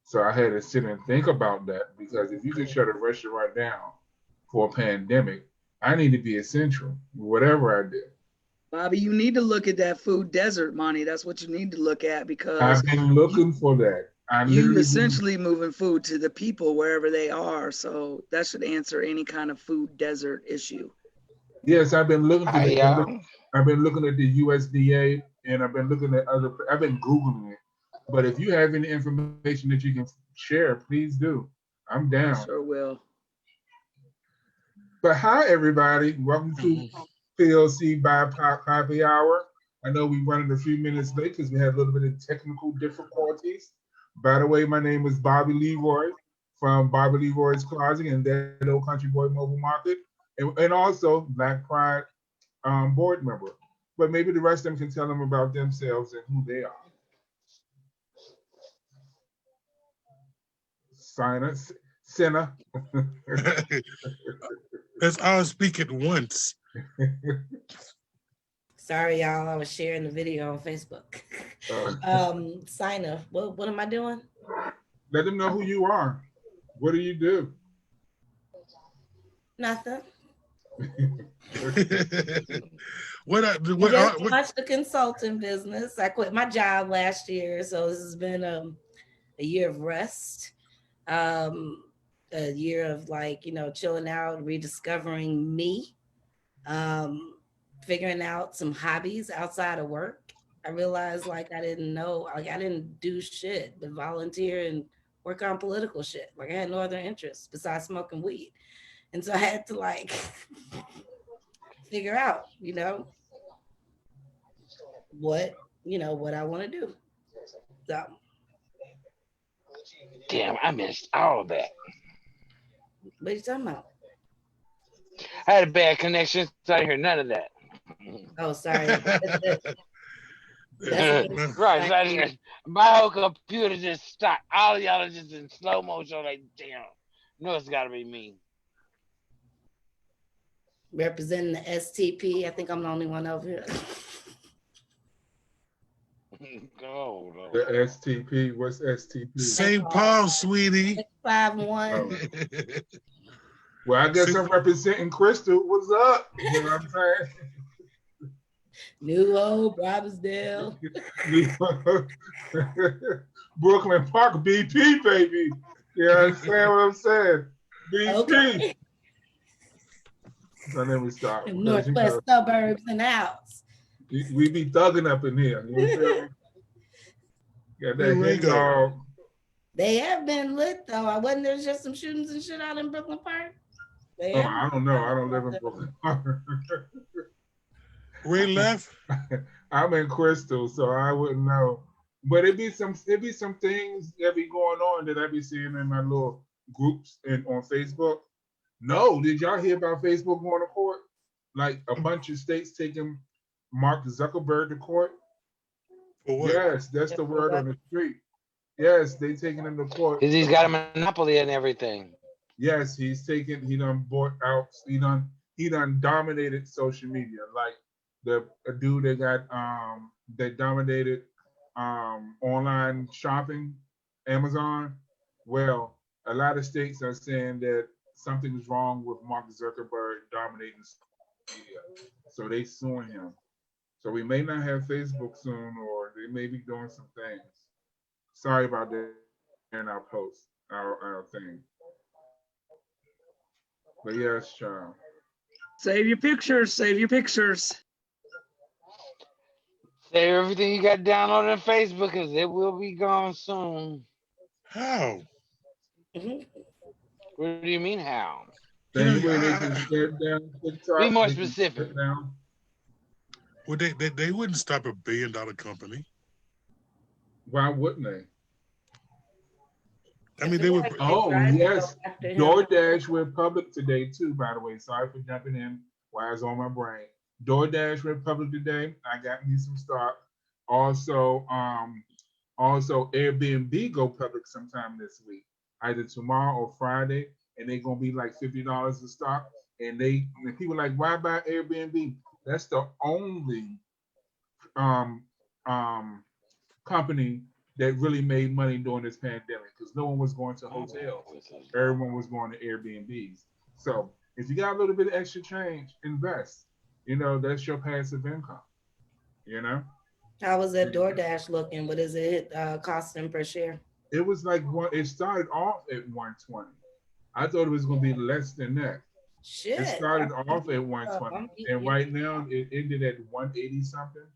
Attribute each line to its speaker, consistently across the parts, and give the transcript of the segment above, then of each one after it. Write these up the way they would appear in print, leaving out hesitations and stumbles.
Speaker 1: So I had to sit and think about that because if you just shut a restaurant down for a pandemic, I need to be essential, whatever I do.
Speaker 2: Bobby, you need to look at that food desert money. That's what you need to look at because
Speaker 1: I've been
Speaker 2: you
Speaker 1: looking for that. I
Speaker 2: you
Speaker 1: literally been,
Speaker 2: essentially moving food to the people wherever they are. So that should answer any kind of food desert issue.
Speaker 1: yes, I've been looking for
Speaker 3: Hi,
Speaker 1: that.
Speaker 3: y'all.
Speaker 1: I've been looking at the USDA and I've been looking at other. I've been googling it. But if you have any information that you can share, please do. I'm down.
Speaker 2: I sure will.
Speaker 1: But hi everybody, welcome to
Speaker 3: Mhm.
Speaker 1: PLC BIPOC Happy Hour. I know we running a few minutes late because we had a little bit of technical difficulties. By the way, my name is Bobby Leroy from Bobby Leroy's Closet and that old country boy mobile market, and also Black Pride board member. But maybe the rest of them can tell them about themselves and who they are. Sinus, Senna.
Speaker 4: Let's all speak at once.
Speaker 5: Sorry, y'all. I was sharing the video on Facebook. Sign up. What am I doing?
Speaker 1: Let them know who you are. What do you do?
Speaker 5: Nothing.
Speaker 4: What
Speaker 5: Just launched the consulting business. I quit my job last year, so this has been a year of rest, um, a year of chilling out, rediscovering me, um, figuring out some hobbies outside of work. I realized I didn't know, I didn't do shit but volunteer and work on political shit. I had no other interests besides smoking weed. And so I had to figure out, what I want to do. So
Speaker 3: Damn, I missed all of that.
Speaker 5: what are you talking about?
Speaker 3: I had a bad connection, so I didn't hear none of that.
Speaker 5: Oh, sorry. That's
Speaker 3: Right, so my whole computer just stopped. All of y'all are just in slow motion. Like, damn, no, it's got to be me.
Speaker 5: representing the STP. I think I'm the only one over here.
Speaker 3: Oh, no.
Speaker 1: The STP. What's STP?
Speaker 4: St. Paul, sweetie.
Speaker 5: 5'1".
Speaker 1: Oh. Well, I guess I'm representing Crystal. What's up? You know what I'm saying?
Speaker 5: New Hope, Robbinsdale.
Speaker 1: Brooklyn Park, BP, baby. You understand what I'm saying? BP.
Speaker 5: Okay.
Speaker 1: So then we start.
Speaker 5: Northwest suburbs in the house.
Speaker 1: We be thugging up in here. You feel me? Got that hit dog.
Speaker 5: They have been lit though. I wasn't there just some shootings and shit out in Brooklyn Park.
Speaker 1: I don't know. I don't live in Brooklyn Park.
Speaker 4: Ray left.
Speaker 1: I'm in Crystal, so I wouldn't know. But it'd be some things that be going on that I be seeing in my little groups and on Facebook. No, did y'all hear about Facebook going to court? Like a bunch of states taking Mark Zuckerberg to court.
Speaker 4: For what?
Speaker 1: Yes, that's the word on the street. Yes, they taking him to court.
Speaker 3: Because he's got a monopoly and everything.
Speaker 1: Yes, he done bought out, he done dominated social media. Like a dude that dominated online shopping, Amazon. Well, a lot of states are saying that something's wrong with Mark Zuckerberg dominating social media. So they suing him. So we may not have Facebook soon, or they may be doing some things. Sorry about that in our post, our thing. But yes, child.
Speaker 2: Save your pictures. Save your pictures.
Speaker 3: Save everything you got downloaded on Facebook because it will be gone soon.
Speaker 4: How?
Speaker 3: What do you mean how?
Speaker 1: Same way they can shut down TikTok.
Speaker 3: Be more specific.
Speaker 4: Well, they wouldn't stop $1 billion company.
Speaker 1: Why wouldn't they?
Speaker 4: I mean, they would.
Speaker 1: Oh yes, DoorDash went public today too. By the way, sorry for jumping in while it's on my brain. DoorDash went public today. I got me some stock. Also, Airbnb go public sometime this week, either tomorrow or Friday, and they're gonna be like $50 a stock. And people like, why buy Airbnb? That's the only company that really made money during this pandemic because no one was going to hotels. Everyone was going to Airbnbs. So if you got a little bit of extra change, invest. You know, that's your passive income. You know?
Speaker 5: How was that DoorDash looking? What is it costing per share?
Speaker 1: It was like it started off at 120. I thought it was gonna be less than that.
Speaker 5: Shit.
Speaker 1: It started off at 120. And right now it ended at 180 something.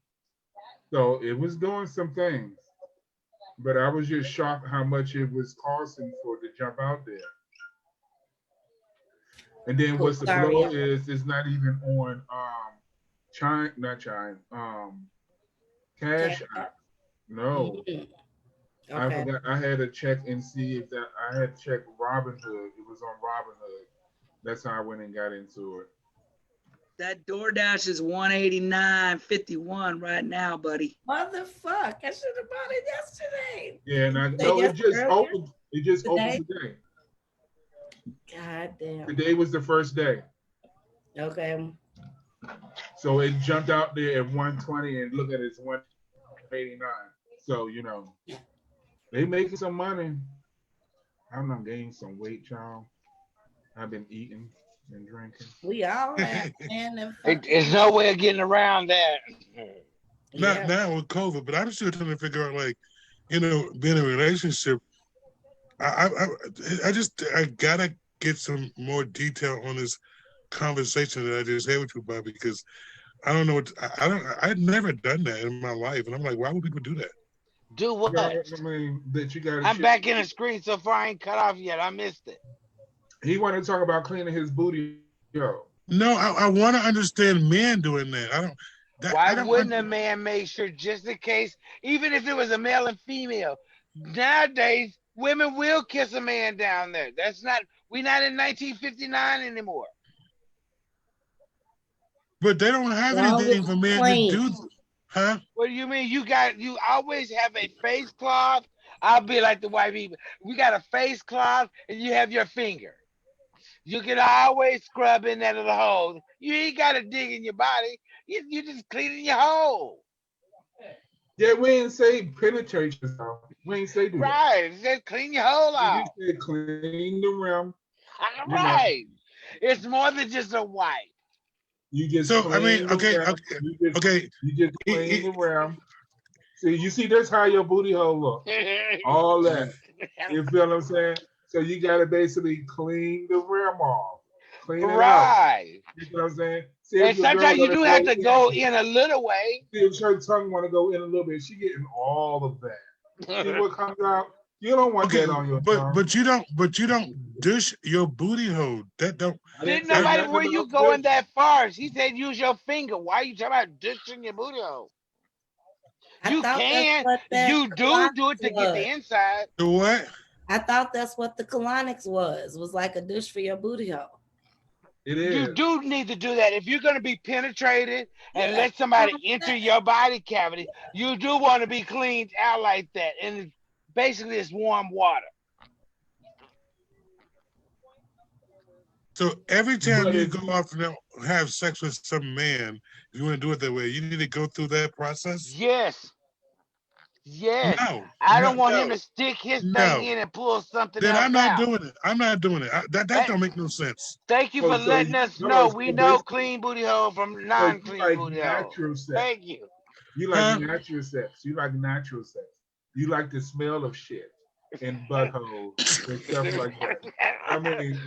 Speaker 1: So it was doing some things. But I was just shocked how much it was costing for it to jump out there. And then what's the blow is it's not even on Cash App. No.
Speaker 5: Okay.
Speaker 1: I forgot I had to check and see if that I had to check Robinhood. It was on Robinhood. That's how I went and got into it.
Speaker 2: That DoorDash is $189.51 right now, buddy.
Speaker 5: Motherfuck! I should have bought it yesterday.
Speaker 1: Yeah, and it just opened. It just opened today.
Speaker 5: God damn.
Speaker 1: Today was the first day.
Speaker 5: Okay.
Speaker 1: So it jumped out there at 120 and look at it, it's 189. So, you know, they making some money. I'm not gaining some weight, y'all. I've been eating and drinking.
Speaker 5: We all have, man.
Speaker 3: There's no way of getting around that.
Speaker 4: Not now with COVID, but I'm still trying to figure out, like, you know, being in a relationship. I gotta get some more detail on this conversation that I just had with you about, because I don't know what I've never done that in my life, and I'm like, why would people do that?
Speaker 3: Do what?
Speaker 1: I mean, that you got.
Speaker 3: I'm back in the screen so far. I ain't cut off yet. I missed it.
Speaker 1: He wanted to talk about cleaning his booty. Yo.
Speaker 4: No, I want to understand men doing that.
Speaker 3: Why wouldn't a man make sure, just in case, even if it was a male and female? Nowadays, women will kiss a man down there. We're not in 1959 anymore.
Speaker 4: But they don't have anything for men to do. Huh?
Speaker 3: What do you mean? You always have a face cloth. I'll be like the white people. We got a face cloth and you have your finger. You can always scrub in that little hole. You ain't got to dig in your body. You just cleaning your hole.
Speaker 1: Yeah, we ain't say penetrate yourself. We ain't say do that.
Speaker 3: Right. Just clean your hole out.
Speaker 1: You said clean the rim.
Speaker 3: Right. It's more than just a wipe.
Speaker 1: You just
Speaker 4: okay. You
Speaker 1: just clean the rim. See, you see, that's how your booty hole look. All that. You feel what I'm saying? So you gotta basically clean the rim off. Clean it out. You know what I'm saying? See,
Speaker 3: and sometimes you do have to go in a little way.
Speaker 1: See, if her tongue want to go in a little bit, she getting all of that. See what comes out? You don't want that on your tongue.
Speaker 4: But you don't dish your booty hole. That don't.
Speaker 3: Didn't nobody where you going that far? She said use your finger. Why are you talking about dishing your booty hole? You can. You do it to get the inside.
Speaker 4: The what?
Speaker 5: I thought that's what the colonics was like a dish for your booty hole.
Speaker 1: It is.
Speaker 3: You do need to do that. If you're going to be penetrated and let somebody enter your body cavity, you do want to be cleaned out like that. And basically it's warm water.
Speaker 4: So every time you go off and have sex with some man, if you want to do it that way, you need to go through that process?
Speaker 3: Yes. Yes.
Speaker 4: No,
Speaker 3: I don't want him to stick his thing in and pull something
Speaker 4: then
Speaker 3: else
Speaker 4: I'm not
Speaker 3: out.
Speaker 4: doing it. I'm not doing it. That don't make no sense.
Speaker 3: Thank you for letting us know. We know clean booty hole from non-clean booty hole. Thank you.
Speaker 1: You like natural sex. You like natural sex. You like the smell of shit and buttholes and stuff like that. I mean,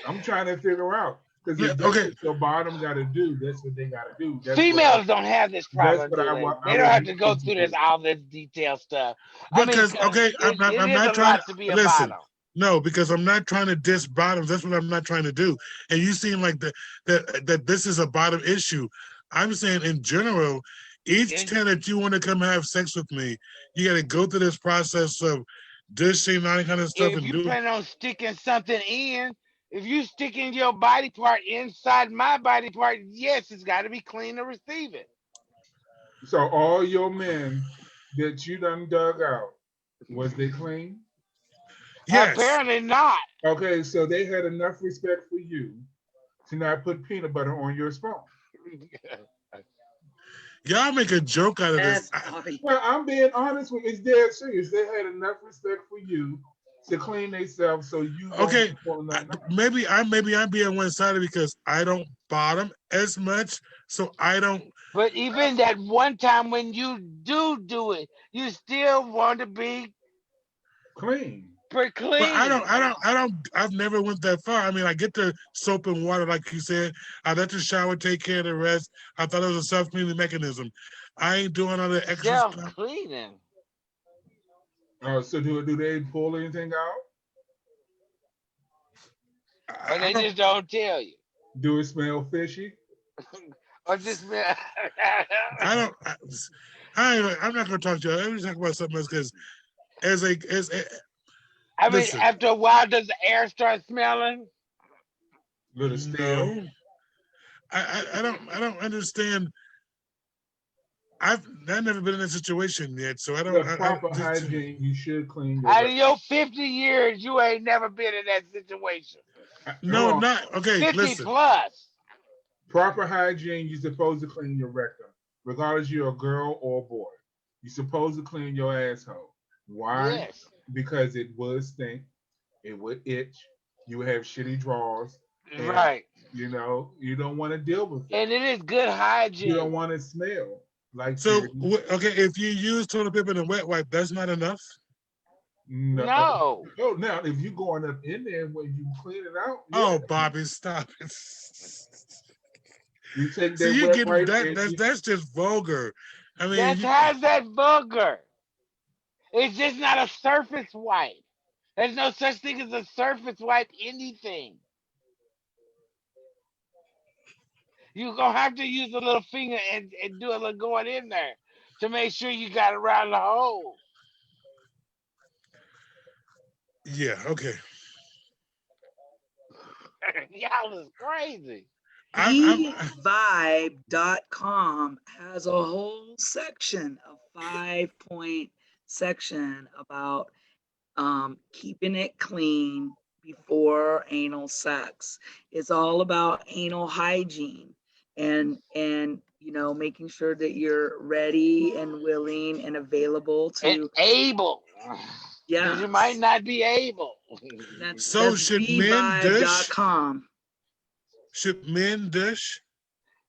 Speaker 1: I'm trying to figure out. Because that's what your bottom got to do. That's what they got to do.
Speaker 3: Females don't have this problem. They don't have to go through all this detailed stuff.
Speaker 4: Because, I'm not trying
Speaker 3: to be
Speaker 4: listen. No, because I'm not trying to diss bottoms. That's what I'm not trying to do. And you seem like that this is a bottom issue. I'm saying in general, each time that you want to come have sex with me, you got to go through this process of dishing, all that kind of stuff.
Speaker 3: If you plan on sticking something in, if you sticking your body part inside my body part, yes, it's got to be clean to receive it.
Speaker 1: So all your men that you done dug out, was they clean?
Speaker 4: Yes.
Speaker 3: Apparently not.
Speaker 1: Okay, so they had enough respect for you to not put peanut butter on your spoon.
Speaker 4: Y'all make a joke out of this.
Speaker 2: That's funny.
Speaker 1: Well, I'm being honest with you. It's dead serious. They had enough respect for you to clean themselves, so you
Speaker 4: Okay,
Speaker 1: won't nothing out.
Speaker 4: maybe I'm being one-sided because I don't bottom as much, so I don't.
Speaker 3: But even that one time when you do it, you still want to be
Speaker 1: Clean.
Speaker 3: pretty
Speaker 4: But
Speaker 3: clean.
Speaker 4: I've never went that far. I mean, I get the soap and water, like you said. I let the shower take care of the rest. I thought it was a self-cleaning mechanism. I ain't doing all the extra
Speaker 3: Self
Speaker 4: stuff.
Speaker 3: cleaning.
Speaker 1: So do they pull anything out?
Speaker 3: Or
Speaker 4: I
Speaker 3: they
Speaker 4: don't.
Speaker 3: just don't tell you.
Speaker 1: Do it smell fishy?
Speaker 3: Or just
Speaker 4: I don't. I'm not going to talk to you. Let me talk about something else because as a
Speaker 3: I mean,
Speaker 4: listen.
Speaker 3: after a while, does the air start smelling?
Speaker 1: Little steel.
Speaker 4: No, I don't understand. I've never been in a situation yet, so I don't.
Speaker 1: The proper hygiene, you should clean your
Speaker 3: Out of
Speaker 1: record.
Speaker 3: your 50 years, you ain't never been in that situation.
Speaker 4: No,
Speaker 1: Hold on.
Speaker 4: not okay.
Speaker 3: 50
Speaker 4: Listen,
Speaker 3: plus.
Speaker 1: Proper hygiene, you're supposed to clean your rectum, regardless you're a girl or a boy. You're supposed to clean your asshole. Why?
Speaker 3: Yes.
Speaker 1: Because it would stink, it would itch, you would have shitty drawers, and
Speaker 3: Right.
Speaker 1: you don't want to deal with it.
Speaker 3: And it is good
Speaker 1: You don't
Speaker 3: hygiene.
Speaker 1: want to smell like
Speaker 4: so
Speaker 1: dirty.
Speaker 4: okay, if you use toilet paper and a wet wipe, that's not enough.
Speaker 1: No.
Speaker 3: No.
Speaker 1: Oh, now if you going up in there when you clean it out,
Speaker 4: Oh,
Speaker 1: yeah,
Speaker 4: Bobby, stop it.
Speaker 1: you take
Speaker 4: See,
Speaker 1: that
Speaker 4: you
Speaker 1: wet
Speaker 4: getting
Speaker 1: wipe
Speaker 4: that?
Speaker 1: and
Speaker 4: That's just vulgar. I mean,
Speaker 3: That's how's that vulgar? It's just not a surface wipe. There's no such thing as a surface wipe anything. You're gonna have to use a little finger and do a little going in there to make sure you got around the hole.
Speaker 4: yeah, okay.
Speaker 3: Y'all is crazy.
Speaker 4: I'm
Speaker 2: Bevibe.com has a whole section, a 5-point section about keeping it clean before anal sex. It's all about anal hygiene and making sure that you're ready and willing and available
Speaker 3: And
Speaker 2: to.
Speaker 3: able. Because you might
Speaker 2: Yes,
Speaker 3: not be able.
Speaker 4: so
Speaker 2: that's
Speaker 4: should men dish?
Speaker 2: bevibe.com.
Speaker 4: Should men dish?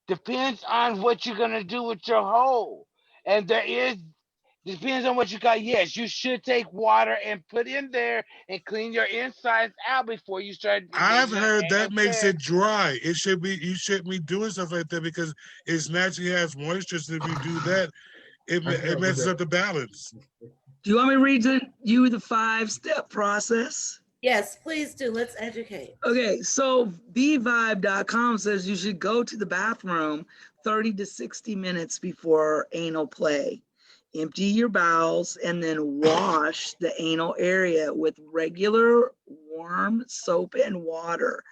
Speaker 3: Depends on what you're gonna do with your hole. And depends on what you got. Yes, you should take water and put in there and clean your insides out before you start
Speaker 4: I've
Speaker 3: engaging in
Speaker 4: heard
Speaker 3: anal
Speaker 4: that makes
Speaker 3: sex.
Speaker 4: it dry. It should be you shouldn't be doing stuff like that because it naturally has moisture. So if you do that, it
Speaker 1: enough of
Speaker 4: messes
Speaker 1: that.
Speaker 4: up the balance.
Speaker 2: Do you want me to read you the 5-step process?
Speaker 5: Yes, please do. Let's educate.
Speaker 2: Okay, so bevibe.com says you should go to the bathroom 30 to 60 minutes before anal play. Empty your bowels and then wash the anal area with regular warm soap and water,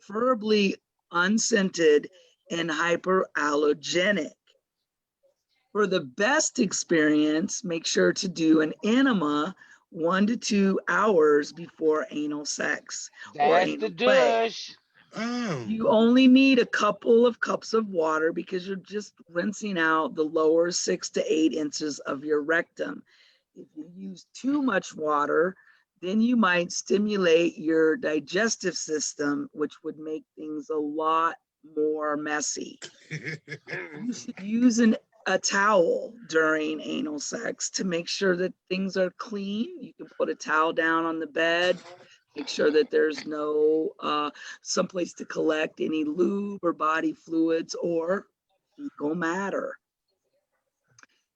Speaker 2: preferably unscented and hyperallergenic. For the best experience, make sure to do an enema 1 to 2 hours before anal sex or
Speaker 3: That's the
Speaker 2: anal play.
Speaker 3: douche.
Speaker 4: Oh,
Speaker 2: You only need a couple of cups of water because you're just rinsing out the lower 6 to 8 inches of your rectum. If you use too much water, then you might stimulate your digestive system, which would make things a lot more messy. You should use a towel during anal sex to make sure that things are clean. You can put a towel down on the bed, make sure that there's no someplace to collect any lube or body fluids or fecal matter.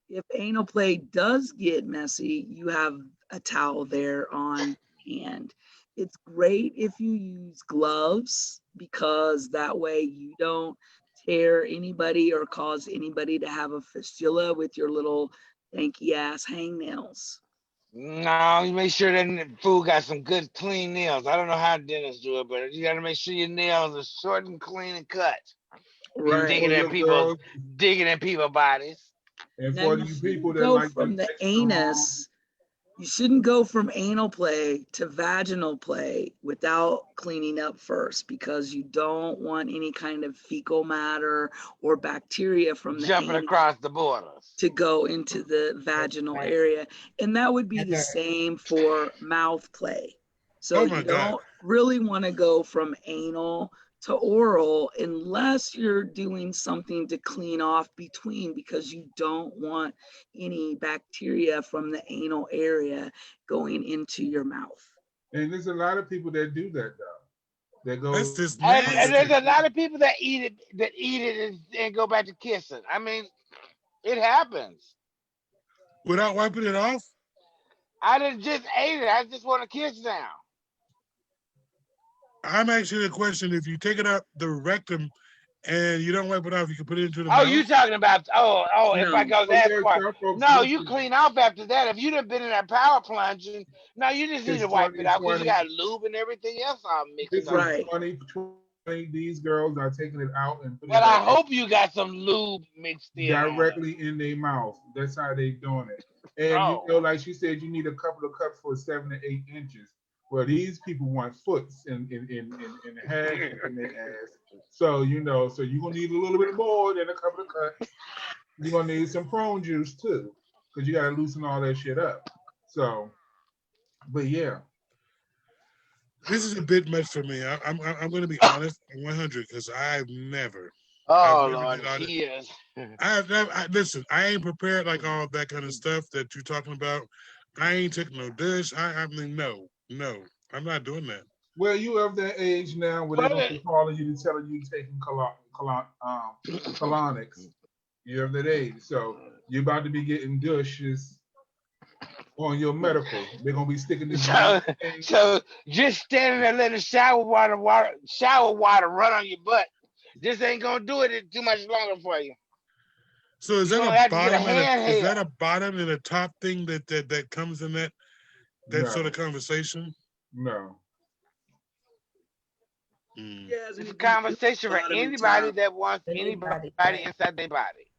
Speaker 2: If anal play does get messy, you have a towel there on hand. It's great if you use gloves because that way you don't tear anybody or cause anybody to have a fistula with your little danky ass hangnails.
Speaker 3: No, you make sure that food got some good clean nails. I don't know how dentists do it, but you got to make sure your nails are short and clean and cut. When you
Speaker 1: And
Speaker 2: Right.
Speaker 1: for your girls,
Speaker 3: digging in people's bodies.
Speaker 1: and
Speaker 2: Now
Speaker 1: for
Speaker 2: you
Speaker 1: you people
Speaker 2: shouldn't
Speaker 1: that
Speaker 2: go
Speaker 1: like
Speaker 2: from
Speaker 1: them
Speaker 2: the
Speaker 1: extra long,
Speaker 2: anus. You shouldn't go from anal play to vaginal play without cleaning up first, because you don't want any kind of fecal matter or bacteria from the
Speaker 3: Jumping
Speaker 2: anus
Speaker 3: across the borders.
Speaker 2: to go into the vaginal
Speaker 5: right.
Speaker 2: area. And that would be the
Speaker 5: Heather.
Speaker 2: same for mouth play. So
Speaker 4: Oh my
Speaker 2: you
Speaker 4: God.
Speaker 2: don't really want to go from anal to oral unless you're doing something to clean off between, because you don't want any bacteria from the anal area going into your mouth.
Speaker 1: And there's a lot of people that do that though. That go
Speaker 4: That's just
Speaker 3: And there's
Speaker 4: nasty.
Speaker 3: a lot of people that eat it and go back to kissing. I mean, it happens.
Speaker 4: Without wiping it off?
Speaker 3: I didn't just ate it. I just want to kiss now.
Speaker 4: I'm asking a question. If you take it out the rectum and you don't wipe it off, you can put it into the
Speaker 3: Oh,
Speaker 4: mouth?
Speaker 3: you talking about, if I
Speaker 2: No.
Speaker 3: go that
Speaker 1: there's
Speaker 3: far.
Speaker 1: some folks
Speaker 3: No,
Speaker 1: do
Speaker 3: you
Speaker 1: it.
Speaker 3: clean off after that. If you done been in that power plunging, no, you just need
Speaker 1: It's
Speaker 3: to wipe it out because you
Speaker 1: 2020.
Speaker 3: got lube and everything else all mixed
Speaker 1: This
Speaker 3: up.
Speaker 1: is
Speaker 2: Right.
Speaker 1: 2020. These girls are taking it out and putting
Speaker 3: But
Speaker 1: it
Speaker 3: I
Speaker 1: back
Speaker 3: hope you got some lube mixed in on it.
Speaker 1: directly in their mouth. That's how they doing it. And you
Speaker 3: Oh.
Speaker 1: know, like she said, you need a couple of cups for 7 to 8 inches. Well, these people want foots in half in their ass. So you know, so you're gonna need a little bit more than a couple of cups. You're gonna need some prune juice too, because you gotta loosen all that shit up. So, but yeah.
Speaker 4: This is a bit much for me. I'm going to be honest, 100, because I've never
Speaker 3: Oh,
Speaker 4: did
Speaker 3: Lord,
Speaker 4: all that.
Speaker 3: he is.
Speaker 4: Listen, I ain't prepared like all that kind of stuff that you're talking about. I ain't taking no dish. I mean, no, I'm not doing that.
Speaker 1: Well, you of that age now where they're gonna be calling you to telling you taking colonics. You're of that age, so you're about to be getting douches on your medical. They're gonna be sticking this.
Speaker 3: So just standing there letting shower water run on your butt, this ain't gonna do it too much longer for you.
Speaker 4: So is
Speaker 3: You're
Speaker 4: that
Speaker 3: gonna
Speaker 4: a
Speaker 3: have to get a
Speaker 4: bottom and is that
Speaker 3: handheld.
Speaker 4: a bottom and a top thing that comes in that
Speaker 1: No,
Speaker 4: sort of conversation?
Speaker 1: no.
Speaker 4: Mm.
Speaker 2: Yes,
Speaker 3: It's a conversation for anybody that wants anybody inside their body.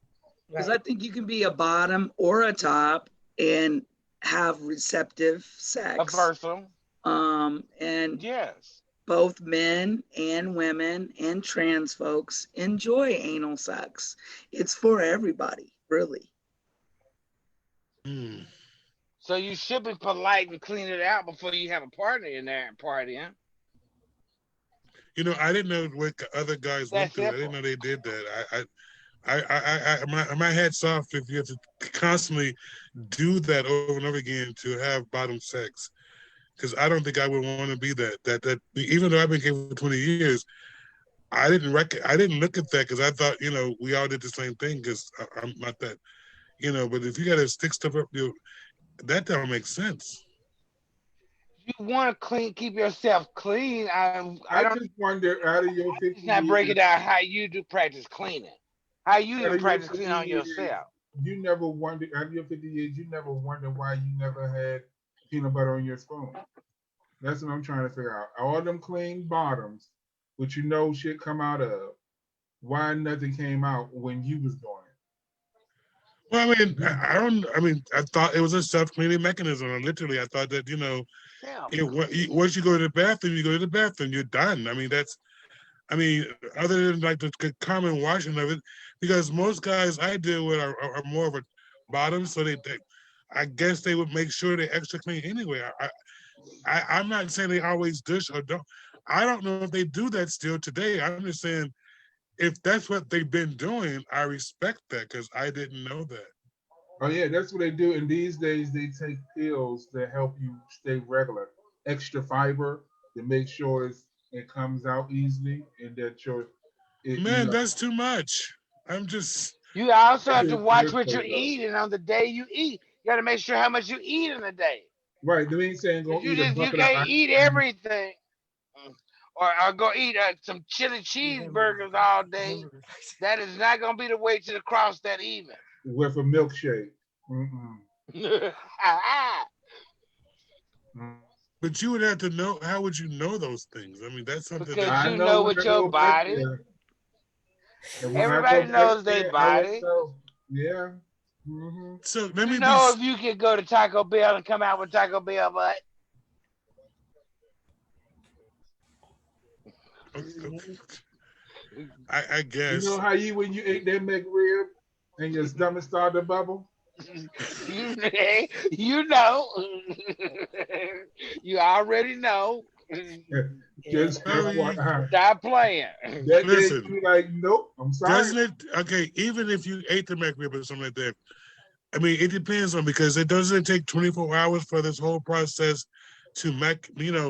Speaker 2: Because I think you can be a bottom or a top and have receptive
Speaker 3: A
Speaker 2: sex.
Speaker 3: person.
Speaker 2: And
Speaker 3: Yes.
Speaker 2: both men and women and trans folks enjoy anal sex. It's for everybody, really.
Speaker 4: Mm.
Speaker 3: So you should be polite and clean it out before you have a partner in there and partying.
Speaker 4: You know, I didn't know what other guys went
Speaker 3: That's
Speaker 4: through. I
Speaker 3: simple.
Speaker 4: didn't know they did that. My head's off if you have to constantly do that over and over again to have bottom sex, because I don't think I would want to be that. Even though I've been gay for 20 years, I didn't look at that because I thought, you know, we all did the same thing, because I'm not that, you know. But if you got to stick stuff up, that don't make sense.
Speaker 3: You want to keep yourself clean. I don't
Speaker 1: just wonder, out of your 50
Speaker 3: not break
Speaker 1: years,
Speaker 3: it down how you do practice cleaning. How you
Speaker 1: out
Speaker 3: do
Speaker 1: of your
Speaker 3: practice
Speaker 1: 50
Speaker 3: cleaning on
Speaker 1: years,
Speaker 3: yourself.
Speaker 1: you never wondered, out of your 50 years, you never wondered why you never had peanut butter on your spoon. That's what I'm trying to figure out. All them clean bottoms, which you know shit come out of, why nothing came out when you was doing it?
Speaker 4: Well, I mean, I thought it was a self-cleaning mechanism. And literally, I thought that, you know, once you go to the bathroom, you go to the bathroom, you're done. I mean, other than like the common washing of it, because most guys I deal with are more of a bottom, so I guess they would make sure they're extra clean anyway. I'm not saying they always dish or don't. I don't know if they do that still today. I'm just saying, if that's what they've been doing, I respect that, because I didn't know that.
Speaker 1: Oh yeah, that's what they do. And these days they take pills that help you stay regular, extra fiber to make sure it comes out easily, and that
Speaker 4: Man, that's too much. I'm just.
Speaker 3: You also have to watch
Speaker 1: You're
Speaker 3: what you're
Speaker 1: crazy.
Speaker 3: eating on the day you eat. You got to make sure how much you eat in a day.
Speaker 1: Right. They ain't saying go eat a
Speaker 3: You
Speaker 1: bucket of
Speaker 3: can't
Speaker 1: ice
Speaker 3: eat
Speaker 1: cream
Speaker 3: everything. Or go eat some chili cheeseburgers all day. That is not going to be the way to cross that even.
Speaker 1: with a milkshake. Mm-mm.
Speaker 4: But you would have to know. How would you know those things? I mean, that's something
Speaker 3: Because
Speaker 4: that
Speaker 3: you know with your body. Everybody knows their body.
Speaker 1: Yeah. Mhm.
Speaker 4: So let me
Speaker 3: You know,
Speaker 4: be.
Speaker 3: if you could go to Taco Bell and come out with Taco Bell butt.
Speaker 4: I
Speaker 1: You
Speaker 4: guess.
Speaker 1: know how you when you ate that McRib and your stomach started to bubble?
Speaker 3: You know. You already know.
Speaker 1: Just
Speaker 5: Yeah.
Speaker 1: what?
Speaker 3: Stop playing.
Speaker 1: That day you
Speaker 4: Listen,
Speaker 1: be like, nope, I'm sorry.
Speaker 4: doesn't it? Okay, even if you ate the McRib or something like that, I mean, it depends on because it doesn't take 24 hours for this whole process to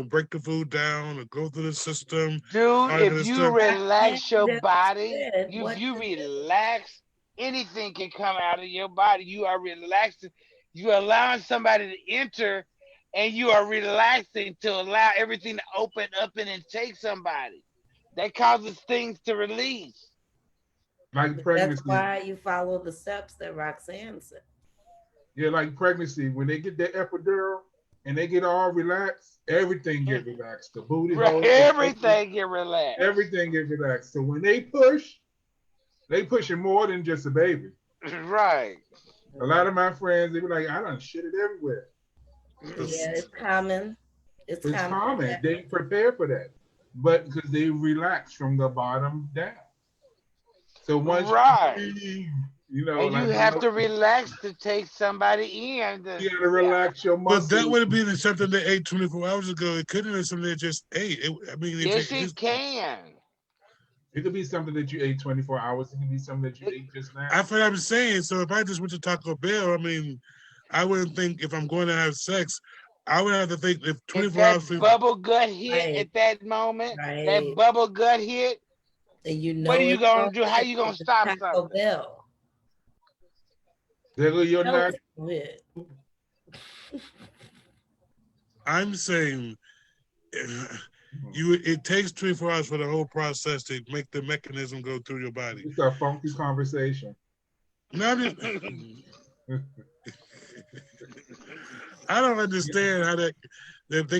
Speaker 4: break the food down or go through the system,
Speaker 3: Dude,
Speaker 4: all that kind
Speaker 3: if
Speaker 4: of
Speaker 3: you
Speaker 4: stuff.
Speaker 3: relax your
Speaker 5: That's
Speaker 3: body,
Speaker 5: good.
Speaker 3: if
Speaker 5: What
Speaker 3: you
Speaker 5: is it?
Speaker 3: relax, anything can come out of your body. You are relaxing. You're allowing somebody to enter, and you are relaxing to allow everything to open up and take somebody. That causes things to release.
Speaker 1: Like
Speaker 5: That's
Speaker 1: pregnancy.
Speaker 5: why you follow the steps that Roxanne said.
Speaker 1: Yeah, like pregnancy. When they get that epidural and they get all relaxed, everything get relaxed. The booty
Speaker 3: Right,
Speaker 1: hole, the pussy,
Speaker 3: everything get relaxed.
Speaker 1: everything get relaxed. So when they pushing more than just a baby.
Speaker 3: Right.
Speaker 1: A lot of my friends, they be like, I done shit it everywhere.
Speaker 5: Yeah, it's common. It's
Speaker 1: It's
Speaker 5: common.
Speaker 1: common. They prepare for that. But because they relax from the bottom down. So once
Speaker 3: Right. And you
Speaker 1: like
Speaker 3: have to relax to take somebody in.
Speaker 1: you gotta relax your
Speaker 4: But that
Speaker 1: muscles.
Speaker 4: would have been something they ate 24 hours ago. It couldn't have been something they just ate. I mean,
Speaker 3: Yes, it can.
Speaker 1: It could be something that you ate 24 hours. It could be something that you
Speaker 3: It,
Speaker 1: ate just now.
Speaker 4: that's what I'm saying. So if I just went to Taco Bell, I mean, I wouldn't think if I'm going to have sex, I would have to think if
Speaker 3: if
Speaker 4: 24
Speaker 3: that
Speaker 4: hours.
Speaker 3: bubble gut hit
Speaker 5: Right,
Speaker 3: at that moment, that
Speaker 5: right.
Speaker 3: bubble gut hit,
Speaker 5: And you
Speaker 3: what are
Speaker 5: know
Speaker 3: you
Speaker 5: it's
Speaker 3: gonna
Speaker 5: gonna
Speaker 3: do? How
Speaker 5: hit
Speaker 3: you
Speaker 5: if
Speaker 3: gonna
Speaker 5: it's
Speaker 3: stop
Speaker 5: Taco
Speaker 3: something?
Speaker 5: Bell.
Speaker 1: There go your
Speaker 5: No,
Speaker 1: nut.
Speaker 5: it's gonna hit.
Speaker 4: I'm saying it takes 24 hours for the whole process to make the mechanism go through your body.
Speaker 1: It's a funky conversation.
Speaker 4: Now, I don't understand how they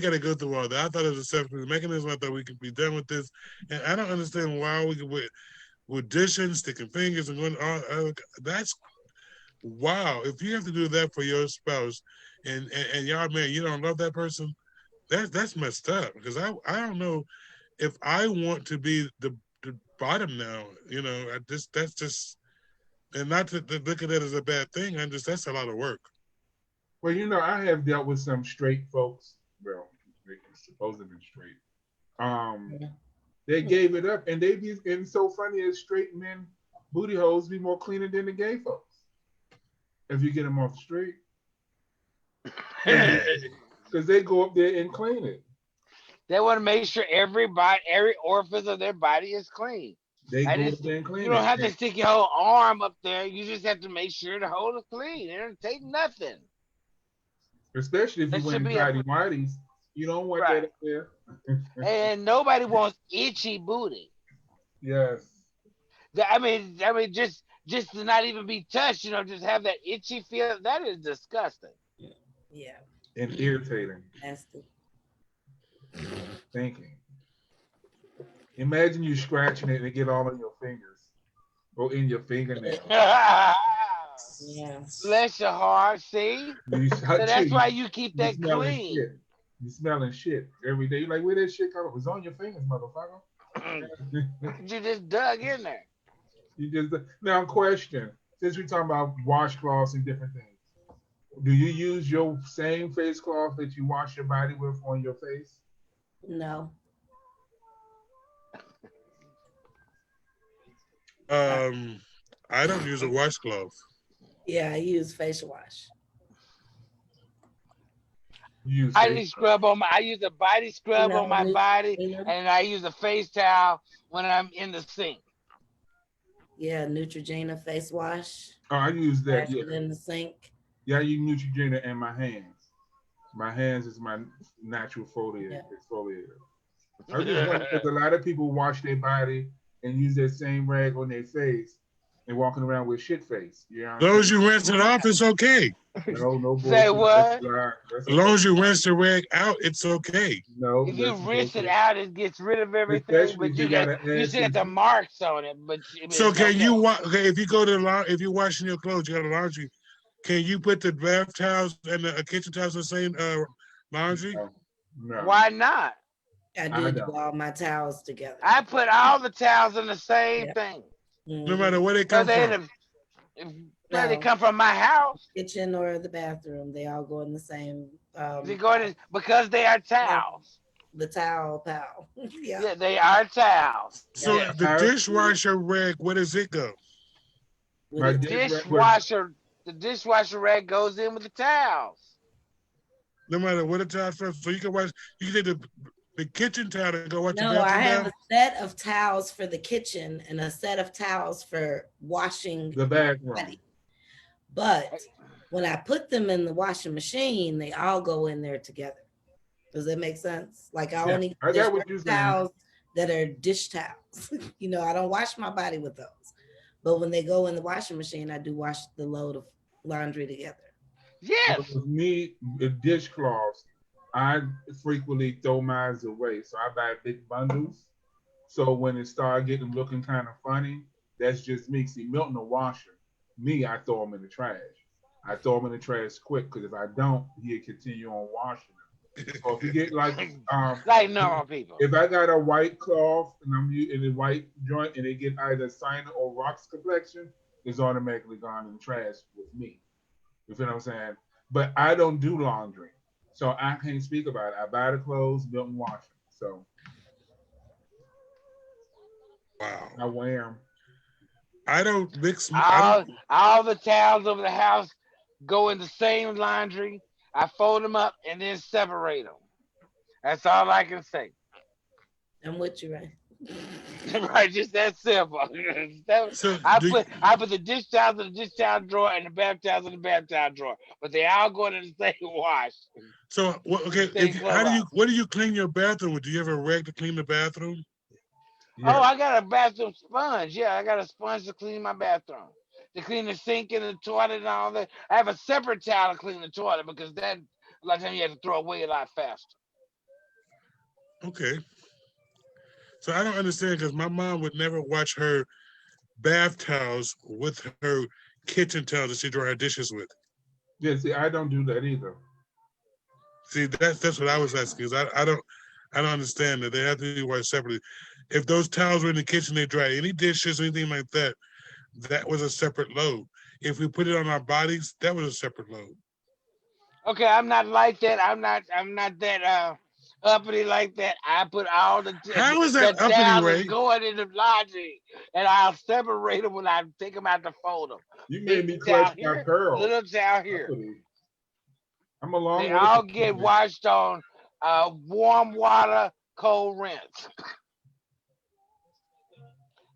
Speaker 4: got to go through all that. I thought it was a separate mechanism. I thought we could be done with this, and I don't understand why we could with dishing, sticking fingers, and going. That's wow. If you have to do that for your spouse, and y'all man, you don't love that person, that's messed up. Because I don't know if I want to be the bottom now. That's just and not to look at that as a bad thing. That's a lot of work.
Speaker 1: Well, I have dealt with some straight folks. Well, they supposedly straight. They gave it up, and and so funny as straight men booty holes be more cleaner than the gay folks if you get them off the street, because they go up there and clean it.
Speaker 3: They want to make sure every orifice of their body is clean.
Speaker 1: They
Speaker 3: And
Speaker 1: go up there and
Speaker 3: you
Speaker 1: clean
Speaker 3: don't
Speaker 1: it.
Speaker 3: have to stick your whole arm up there. You just have to make sure the hole is clean. It don't take nothing.
Speaker 1: Especially if
Speaker 3: That
Speaker 1: you
Speaker 3: should
Speaker 1: wearing
Speaker 3: be
Speaker 1: tidy whities, you don't want that
Speaker 3: right.
Speaker 1: up there.
Speaker 3: And nobody wants itchy booty.
Speaker 1: Yes.
Speaker 3: I mean, just to not even be touched, just have that itchy feel. That is disgusting.
Speaker 5: Yeah,
Speaker 1: And irritating.
Speaker 5: nasty.
Speaker 1: Thinking. Imagine you scratching it and it get all on your fingers or in your fingernails.
Speaker 5: Yeah.
Speaker 3: Bless your heart. See, so that's why you keep that
Speaker 1: smelling
Speaker 3: clean.
Speaker 1: shit. You smelling shit every day. You're like, where that shit come from? It was on your fingers, motherfucker.
Speaker 3: You just dug in there.
Speaker 1: Now question. Since we're talking about washcloths and different things, do you use your same face cloth that you wash your body with on your face?
Speaker 5: No.
Speaker 4: I don't use a washcloth.
Speaker 5: Yeah, I use facial wash.
Speaker 3: I use a body scrub on my body,
Speaker 5: Neutrogena.
Speaker 3: and I use a face towel when I'm in the sink.
Speaker 5: Yeah, Neutrogena face wash.
Speaker 1: Oh, I use that.
Speaker 5: Wash it in the sink.
Speaker 1: Yeah, I use Neutrogena in my hands. My hands is my natural exfoliator. I just wonder because a lot of people wash their body and use that same rag on their face and walking around with shit face.
Speaker 4: Those you rinse it off, it's okay.
Speaker 1: No bullshit.
Speaker 3: Say what?
Speaker 4: As long as you rinse the rag out, it's okay.
Speaker 1: No.
Speaker 3: If you rinse it out, it gets rid of everything.
Speaker 1: Especially
Speaker 3: But
Speaker 1: if
Speaker 3: you still got the marks on it. But
Speaker 4: so can you if you go to if you're washing your clothes, you got a laundry Can you put the bath towels and the kitchen towels in the same laundry?
Speaker 1: No,
Speaker 3: Why not?
Speaker 5: I
Speaker 1: I
Speaker 5: do
Speaker 1: don't.
Speaker 5: all my towels together.
Speaker 3: I put all the towels in the same
Speaker 5: Yeah.
Speaker 3: thing.
Speaker 4: No
Speaker 5: Mhm.
Speaker 4: matter where they
Speaker 3: Cause
Speaker 4: come from.
Speaker 3: they
Speaker 5: No.
Speaker 3: come from my house.
Speaker 5: Kitchen or the bathroom, they all go in the same
Speaker 3: They go in because they are
Speaker 5: yeah,
Speaker 3: towels.
Speaker 5: the towel pal. Yeah.
Speaker 3: Yeah, they are towels.
Speaker 4: So
Speaker 5: Yeah.
Speaker 3: Yes.
Speaker 4: the dishwasher rag, where does it go?
Speaker 5: With
Speaker 1: My
Speaker 5: it.
Speaker 1: dish rack was
Speaker 3: The dishwasher rag goes in with the towels.
Speaker 4: No matter what the towels from. So you can wash. You can take the kitchen towel and go wash your
Speaker 5: No, I
Speaker 4: bathroom
Speaker 5: have
Speaker 4: down.
Speaker 5: a set of towels for the kitchen and a set of towels for washing
Speaker 1: the
Speaker 5: my
Speaker 1: bathroom.
Speaker 5: body. But when I put them in the washing machine, they all go in there together. Does that make sense? Like
Speaker 1: Yeah,
Speaker 5: only
Speaker 1: I
Speaker 5: there's
Speaker 1: got what you're saying.
Speaker 5: towels that are dish towels. I don't wash my body with those. But when they go in the washing machine, I do wash the load of laundry together.
Speaker 3: Yes.
Speaker 1: With me, the dishcloths, I frequently throw mine away. So I buy big bundles. So when it start looking kind of funny, that's just me. See, Milton a washer. Me, I throw them in the trash. I throw them in the trash quick because if I don't, he'll continue on washing them. So if you get like
Speaker 3: Like normal people.
Speaker 1: if I got a white cloth and I'm in a white joint and they get either Sina or Rock's complexion, it's automatically gone in the trash with me. You feel what I'm saying? But I don't do laundry, so I can't speak about it. I buy the clothes, Milton wash them. So
Speaker 4: Wow.
Speaker 1: I wear them.
Speaker 4: I don't mix. I
Speaker 3: All the towels over the house go in the same laundry. I fold them up and then separate them. That's all I can say.
Speaker 5: I'm with you, right?
Speaker 3: Right, just that simple.
Speaker 4: don't. So
Speaker 3: I put the dish towels in the dish towel drawer and the bath towels in the bath towel drawer, but they all go in the same wash.
Speaker 4: so okay.
Speaker 3: Same clothes.
Speaker 4: What do you clean your bathroom with? Do you have a rag to clean the bathroom?
Speaker 3: Oh,
Speaker 1: Yeah.
Speaker 3: I got a bathroom sponge. Yeah, I got a sponge to clean my bathroom, to clean the sink and the toilet and all that. I have a separate towel to clean the toilet because that a lot of times you have to throw away a lot faster.
Speaker 4: Okay. So I don't understand because my mom would never wash her bath towels with her kitchen towels that she dry her dishes with.
Speaker 1: Yeah. See, I don't do that either.
Speaker 4: See, that's what I was asking. Because I don't understand that they have to be washed separately. If those towels were in the kitchen, they dry any dishes or anything like that. That was a separate load. If we put it on our bodies, that was a separate load.
Speaker 3: Okay, I'm not like that. I'm not that uppity like that. I put all
Speaker 4: How is
Speaker 3: the
Speaker 4: that uppity,
Speaker 3: towels is
Speaker 4: Ray?
Speaker 3: going in the laundry, and I'll separate them when I take them out to fold them.
Speaker 1: You made
Speaker 3: Big
Speaker 1: me
Speaker 3: towel
Speaker 1: clutch my
Speaker 3: here,
Speaker 1: pearls.
Speaker 3: little towel here.
Speaker 1: I'm a long
Speaker 3: They
Speaker 1: way
Speaker 3: all
Speaker 1: from
Speaker 3: get
Speaker 1: you.
Speaker 3: washed on warm water, cold rinse.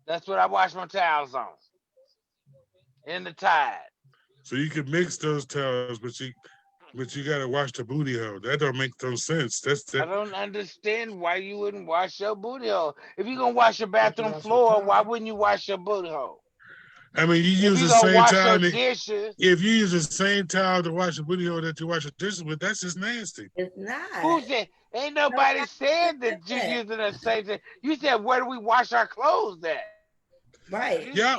Speaker 3: That's what I wash my towels on in the Tide.
Speaker 4: So you can mix those towels, but you gotta wash the booty hole. That don't make no sense. That's
Speaker 3: I
Speaker 4: that.
Speaker 3: don't understand why you wouldn't wash your booty hole. If you're gonna wash your
Speaker 5: You have to
Speaker 3: bathroom
Speaker 5: wash your
Speaker 3: floor, why
Speaker 5: towel.
Speaker 3: wouldn't you wash your booty hole?
Speaker 4: I mean, you
Speaker 3: If
Speaker 4: use
Speaker 3: you're
Speaker 4: the
Speaker 3: gonna
Speaker 4: same
Speaker 3: wash your
Speaker 4: towel.
Speaker 3: dishes,
Speaker 4: If you use the same towel to wash the booty hole that you wash the dishes with, that's just nasty.
Speaker 5: It's not.
Speaker 3: who said? Ain't
Speaker 5: Nobody
Speaker 3: nobody said
Speaker 5: said
Speaker 3: that you're
Speaker 5: that.
Speaker 3: using the same thing. You said where do we wash our clothes at?
Speaker 5: Right.
Speaker 4: Yeah,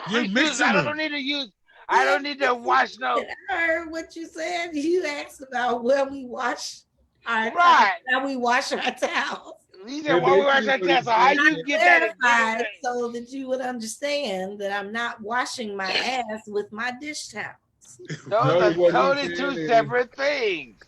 Speaker 4: you're mixing
Speaker 3: I don't
Speaker 4: them.
Speaker 3: need to use. I
Speaker 5: Yeah,
Speaker 3: don't need to wash no.
Speaker 5: I heard what you said. You asked about where we wash our towels,
Speaker 3: Right.
Speaker 5: how we wash our towels.
Speaker 3: You said
Speaker 1: Yeah,
Speaker 3: why we wash
Speaker 1: basically
Speaker 3: our
Speaker 1: what he
Speaker 3: towels. So how
Speaker 1: said
Speaker 3: you
Speaker 1: is,
Speaker 3: get that?
Speaker 5: Clarified so that you would understand that I'm not washing my ass with my dish towels.
Speaker 3: Those
Speaker 1: no,
Speaker 3: are
Speaker 1: what he's
Speaker 3: totally
Speaker 1: saying
Speaker 3: two
Speaker 1: is,
Speaker 3: separate things.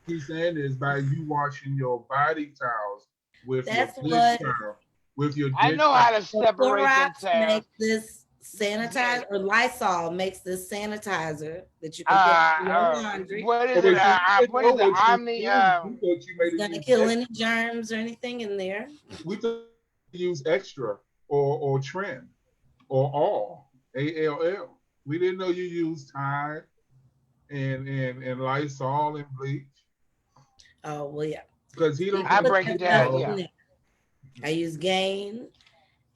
Speaker 1: he's saying is by you washing your body towels with your
Speaker 5: That's
Speaker 1: dish
Speaker 5: what
Speaker 1: towel, with your
Speaker 3: I
Speaker 1: dish
Speaker 3: know how
Speaker 1: towel.
Speaker 3: to
Speaker 5: the
Speaker 3: separate them
Speaker 5: Clorox
Speaker 3: towels.
Speaker 5: makes this sanitizer, or Lysol makes this sanitizer that you can put in your laundry.
Speaker 3: What is
Speaker 1: Oh,
Speaker 3: it?
Speaker 1: but you didn't
Speaker 3: What
Speaker 1: know
Speaker 3: is it?
Speaker 1: what you
Speaker 3: Omni.
Speaker 1: used. We thought you
Speaker 5: It's
Speaker 1: made it
Speaker 5: gonna
Speaker 1: use
Speaker 5: kill
Speaker 1: extra.
Speaker 5: any germs or anything in there.
Speaker 1: We thought you use extra or trim or all ALL. We didn't know you used Tide and Lysol and bleach
Speaker 5: Oh well, yeah.
Speaker 1: because he
Speaker 5: You
Speaker 1: don't
Speaker 3: I
Speaker 1: think
Speaker 5: put
Speaker 3: break
Speaker 1: you
Speaker 3: it
Speaker 5: that
Speaker 1: use
Speaker 5: stuff
Speaker 3: down.
Speaker 1: all.
Speaker 5: in
Speaker 3: Yeah,
Speaker 5: there. I use Gain,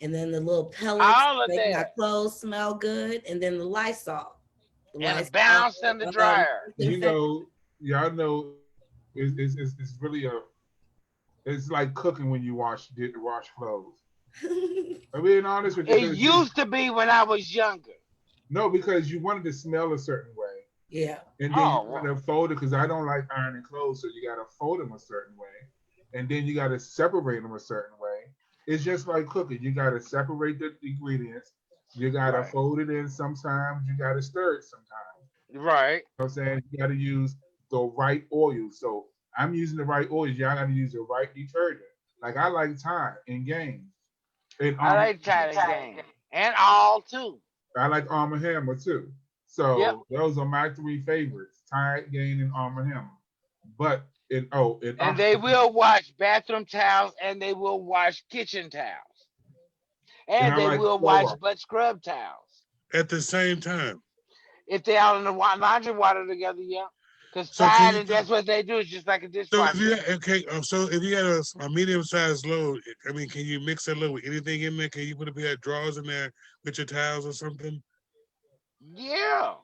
Speaker 5: and then the little pellets
Speaker 3: all of
Speaker 5: make my
Speaker 3: that,
Speaker 5: clothes smell good, and then the Lysol. The
Speaker 3: and a
Speaker 5: Lysol,
Speaker 3: bounce in the dryer.
Speaker 1: You
Speaker 5: disinfectant.
Speaker 1: know, y'all know it's really it's like cooking when you wash clothes. I'm being honest with you
Speaker 3: It
Speaker 1: because
Speaker 3: used to be when I was younger.
Speaker 1: No, because you wanted to smell a certain way.
Speaker 5: Yeah.
Speaker 1: And then you
Speaker 3: Oh,
Speaker 1: want to fold it because I don't like ironing clothes, so you got to fold them a certain way, and then you got to separate them a certain way. It's just like cooking. You got to separate the ingredients. You got to
Speaker 3: right,
Speaker 1: fold it in sometimes. You got to stir it sometimes.
Speaker 3: right.
Speaker 1: You know what I'm saying? You got to use the right oil. So I'm using the right oils. Y'all got to use the right detergent. Like I like Tide and Gain and
Speaker 3: I
Speaker 1: Arm.
Speaker 3: like Titan game and all too.
Speaker 1: I like Arm& Hammer too.
Speaker 3: Yep.
Speaker 1: So those are my three favorites: Tide, Gain, and Arm& Hammer. But in
Speaker 3: And they will wash bathroom towels and they will wash kitchen towels
Speaker 1: and
Speaker 3: and
Speaker 1: I
Speaker 3: they
Speaker 1: like
Speaker 3: will wash
Speaker 1: Clorox.
Speaker 3: butt scrub towels
Speaker 4: At the same time.
Speaker 3: if they all in the laundry water together. Yeah, because
Speaker 4: So can
Speaker 3: Tide
Speaker 4: you
Speaker 3: and
Speaker 4: do?
Speaker 3: that's what they do. It's just like a
Speaker 4: So if you
Speaker 3: dishwasher.
Speaker 4: okay, so if you had a medium sized load, I mean, can you mix that load with anything in there? Can you put a pair of drawers in there with your towels or something?
Speaker 3: Yeah.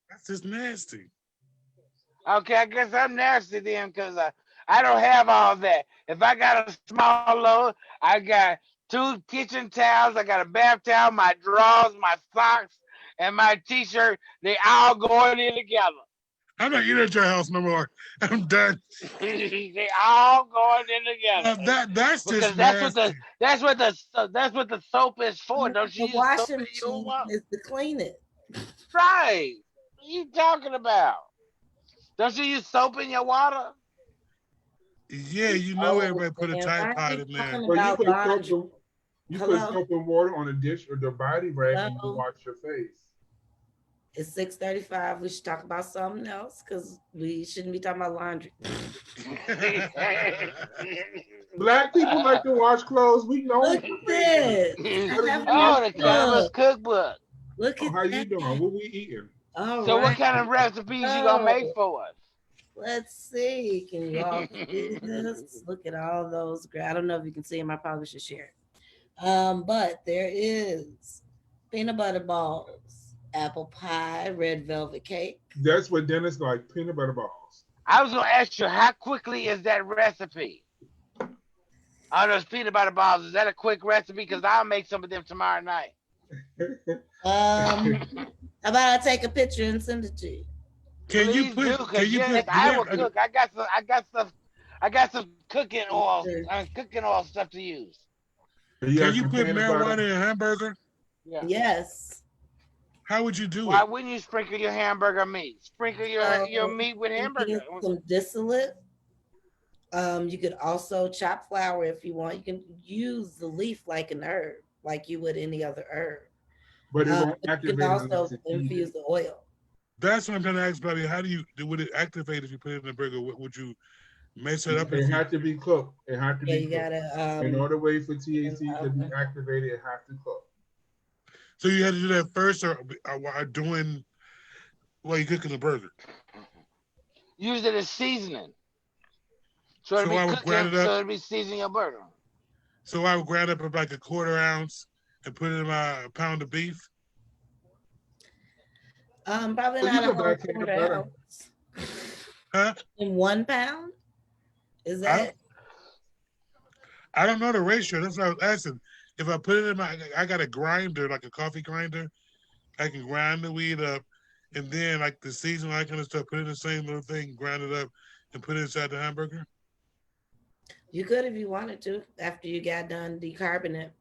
Speaker 4: That's just nasty.
Speaker 3: Okay, I guess I'm nasty then because I don't have all that. If I got a small load, I got two kitchen towels, I got a bath towel, my drawers, my socks, and my t-shirt. They all going in together.
Speaker 4: I'm not eating at your house no more. I'm done.
Speaker 3: They all going in together
Speaker 4: That's
Speaker 3: because
Speaker 4: just nasty.
Speaker 3: that's what the soap is for. Don't you
Speaker 5: The
Speaker 3: use soap
Speaker 5: washing
Speaker 3: in your
Speaker 5: machine
Speaker 3: water?
Speaker 5: is to clean it.
Speaker 3: Right. What are you talking about? Don't you use soap in your water?
Speaker 4: Yeah, you know
Speaker 5: Oh,
Speaker 4: everybody put a
Speaker 5: man.
Speaker 4: Tide
Speaker 5: Why are
Speaker 4: Pod
Speaker 5: we
Speaker 4: in there.
Speaker 5: talking
Speaker 1: Well,
Speaker 5: about laundry?
Speaker 1: you put
Speaker 5: Hello?
Speaker 1: soap and water on a dish or the body rag and you
Speaker 5: Hello?
Speaker 1: wash your face.
Speaker 5: It's 6:35. We should talk about something else because we shouldn't be talking about laundry.
Speaker 1: Black people like to wash clothes. We know.
Speaker 5: Look at this.
Speaker 1: What
Speaker 5: I
Speaker 1: are
Speaker 5: have
Speaker 1: you
Speaker 5: a new
Speaker 3: Oh,
Speaker 1: talking
Speaker 3: the
Speaker 1: about?
Speaker 3: cannabis
Speaker 5: book.
Speaker 3: cookbook.
Speaker 5: Look
Speaker 1: Oh,
Speaker 5: at
Speaker 1: how you
Speaker 5: that.
Speaker 1: doing? What we eating?
Speaker 5: All
Speaker 3: So what
Speaker 5: right.
Speaker 3: kind of recipes you gonna make
Speaker 5: So
Speaker 3: for us?
Speaker 5: let's see. Can you all see this? Look at all those. I don't know if you can see them. I probably should share it. But there is peanut butter balls, apple pie, red velvet cake.
Speaker 1: That's what Dennis like, peanut butter balls.
Speaker 3: I was gonna ask you how quickly is that recipe? On those peanut butter balls, is that a quick recipe? Because I'll make some of them tomorrow night.
Speaker 5: How about I take a picture and send it to you?
Speaker 4: Can you
Speaker 3: Please do,
Speaker 4: put? Can
Speaker 3: because
Speaker 4: you
Speaker 3: yes,
Speaker 4: put?
Speaker 3: I
Speaker 4: Yeah,
Speaker 3: will cook. I got some cooking oil stuff to use.
Speaker 1: You
Speaker 4: can
Speaker 1: got
Speaker 4: you
Speaker 1: some
Speaker 4: put
Speaker 1: peanut butter.
Speaker 4: marijuana in a hamburger?
Speaker 3: Yeah.
Speaker 5: Yes.
Speaker 4: How would you do
Speaker 3: Why
Speaker 4: it?
Speaker 3: wouldn't you sprinkle your hamburger meat? Sprinkle your
Speaker 5: So
Speaker 3: meat with
Speaker 5: you
Speaker 3: hamburger.
Speaker 5: get some distillate. You could also chop flour if you want. You can use the leaf like an herb, like you would any other herb.
Speaker 1: But it won't
Speaker 5: But you can
Speaker 1: activate
Speaker 5: also
Speaker 1: unless it's
Speaker 5: infuse
Speaker 1: heated.
Speaker 5: the oil.
Speaker 4: That's what I'm trying to ask, Bobby. How do you would it activate if you put it in a burger? Would you mix it up
Speaker 1: It
Speaker 4: if you?
Speaker 1: had to be cooked. It had to
Speaker 5: Yeah,
Speaker 1: be
Speaker 5: you
Speaker 1: cooked.
Speaker 5: gotta
Speaker 1: In order way for
Speaker 5: in the
Speaker 1: THC to be
Speaker 5: oven.
Speaker 1: activated, it has to cook.
Speaker 4: So you had to do that first, or doing while you cooking the burger.
Speaker 3: Use it as seasoning. So it'll
Speaker 4: So
Speaker 3: be
Speaker 4: I would grind
Speaker 3: cooking,
Speaker 4: it up.
Speaker 3: so it'll be seasoning your burger.
Speaker 4: So I would grind up like a quarter ounce and put it in my pound of beef.
Speaker 5: Probably
Speaker 1: So you
Speaker 5: not a
Speaker 1: can buy
Speaker 5: whole
Speaker 1: peanut
Speaker 5: quarter
Speaker 1: butter.
Speaker 5: ounce.
Speaker 4: Huh?
Speaker 5: In 1 pound? Is
Speaker 4: I
Speaker 5: that
Speaker 4: don't. I don't know the ratio. That's what I was asking. If I put it in I got a grinder, like a coffee grinder. I can grind the weed up, and then like the season, all that kind of stuff. Put it in the same little thing, grind it up, and put it inside the hamburger.
Speaker 5: you could if you wanted to after you got done decarbonate,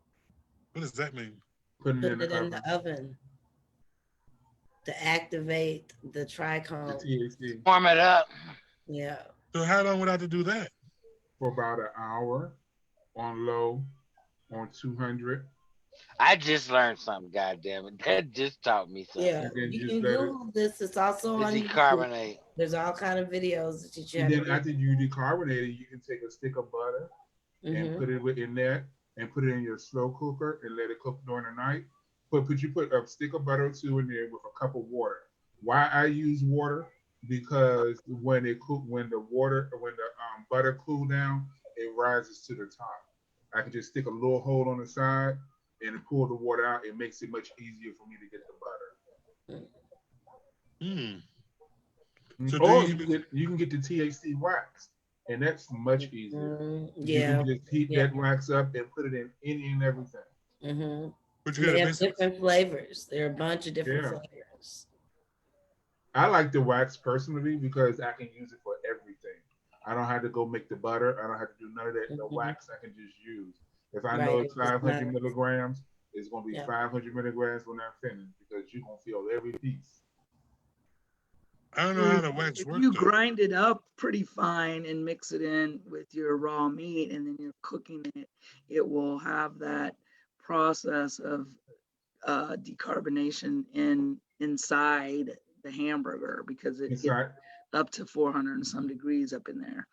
Speaker 4: What does that mean?
Speaker 1: Putting it in
Speaker 5: put
Speaker 1: the
Speaker 5: it in
Speaker 1: oven.
Speaker 5: the oven to activate the
Speaker 1: The
Speaker 5: trichome.
Speaker 1: THC
Speaker 3: Warm it up.
Speaker 5: Yeah.
Speaker 4: So how long would I have to do that?
Speaker 1: for about an hour on low on 200,
Speaker 3: I just learned something, goddamn it. That just taught me something.
Speaker 5: Yeah.
Speaker 1: and then
Speaker 5: You
Speaker 1: just
Speaker 5: can
Speaker 1: let it.
Speaker 5: Google this. It's also
Speaker 3: The
Speaker 5: on YouTube.
Speaker 3: decarbonate.
Speaker 5: There's all kind of videos that teach you
Speaker 1: And
Speaker 5: how
Speaker 1: then
Speaker 5: to
Speaker 1: after you decarbonate it, you can take a stick of butter
Speaker 5: do
Speaker 1: and
Speaker 5: it.
Speaker 1: put it in there and put it in your slow cooker and let it cook during the night. You put a stick of butter or two in there with a cup of water. Why I use water? Because when the butter cool down, it rises to the top. I can just stick a little hole on the side and pull the water out. It makes it much easier for me to get the butter.
Speaker 4: So do
Speaker 1: Or
Speaker 4: you?
Speaker 1: you can get the THC wax, and that's much easier. You
Speaker 5: Yeah.
Speaker 1: can just heat
Speaker 5: Yeah.
Speaker 1: that wax up and put it in any and everything.
Speaker 5: Mm-hmm.
Speaker 4: But you
Speaker 5: They
Speaker 4: gotta
Speaker 5: have
Speaker 4: mix it.
Speaker 5: different flavors. There are a bunch of different
Speaker 1: Yeah.
Speaker 5: flavors.
Speaker 1: I like the wax personally because I can use it for everything. I don't have to go make the butter. I don't have to do none of that. The wax I can just use. If I know
Speaker 5: Right.
Speaker 1: it's
Speaker 5: It's
Speaker 1: 500
Speaker 5: not,
Speaker 1: milligrams, it's going to be
Speaker 5: yeah.
Speaker 1: 500 milligrams when I'm finished because you're going to feel every piece.
Speaker 4: I don't know how the wax
Speaker 2: If
Speaker 4: works
Speaker 2: you
Speaker 4: though.
Speaker 2: grind it up pretty fine and mix it in with your raw meat and then you're cooking it, it will have that process of decarbonation inside the hamburger because it gets
Speaker 1: Inside.
Speaker 2: up to 400 and some degrees up in there.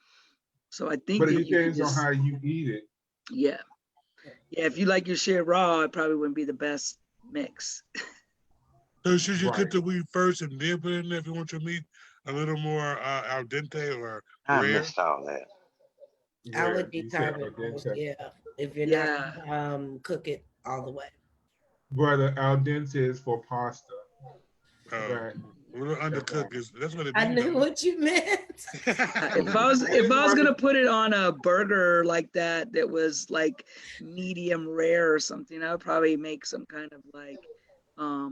Speaker 2: So I think
Speaker 1: But it
Speaker 2: that you could
Speaker 1: depends on
Speaker 2: just,
Speaker 1: how you eat it.
Speaker 2: yeah. Yeah, if you like your shit raw, it probably wouldn't be the best mix.
Speaker 4: So should you
Speaker 1: Right.
Speaker 4: cook the wheat first and then put it in there if you want your meat a little more al dente or
Speaker 3: I
Speaker 4: rare?
Speaker 3: missed all that.
Speaker 5: I
Speaker 1: Where
Speaker 5: would
Speaker 1: you said al
Speaker 5: decarbonize,
Speaker 1: dente.
Speaker 5: yeah. If you're
Speaker 2: Yeah.
Speaker 5: not gonna cook it all the way.
Speaker 1: Brother, al dente is for pasta. Right.
Speaker 4: A little undercooked is that's what it
Speaker 5: I
Speaker 4: means.
Speaker 5: knew what you meant.
Speaker 2: If I was gonna put it on a burger like that was like medium rare or something, I would probably make some kind of like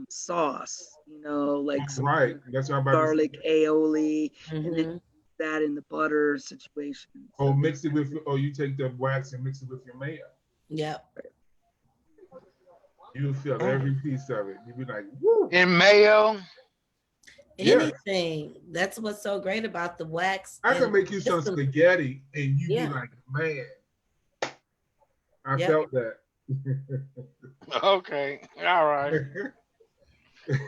Speaker 2: sauce, like some kind
Speaker 1: Right.
Speaker 2: of
Speaker 1: That's what I'm about to say.
Speaker 2: garlic aioli, and then
Speaker 5: Mhm.
Speaker 2: that in the butter situation.
Speaker 1: Or
Speaker 2: So
Speaker 1: mix it with, or you take the wax and mix it with your mayo.
Speaker 5: Yep.
Speaker 1: You feel
Speaker 4: Oh.
Speaker 1: every piece of it. You be like, woo.
Speaker 3: In mayo,
Speaker 1: Yes.
Speaker 5: Anything. That's what's so great about the wax.
Speaker 1: I can
Speaker 5: and
Speaker 1: make you some
Speaker 5: distillate.
Speaker 1: spaghetti and you
Speaker 5: Yeah.
Speaker 1: be like, man, I
Speaker 5: Yep.
Speaker 1: felt that.
Speaker 3: okay, all right.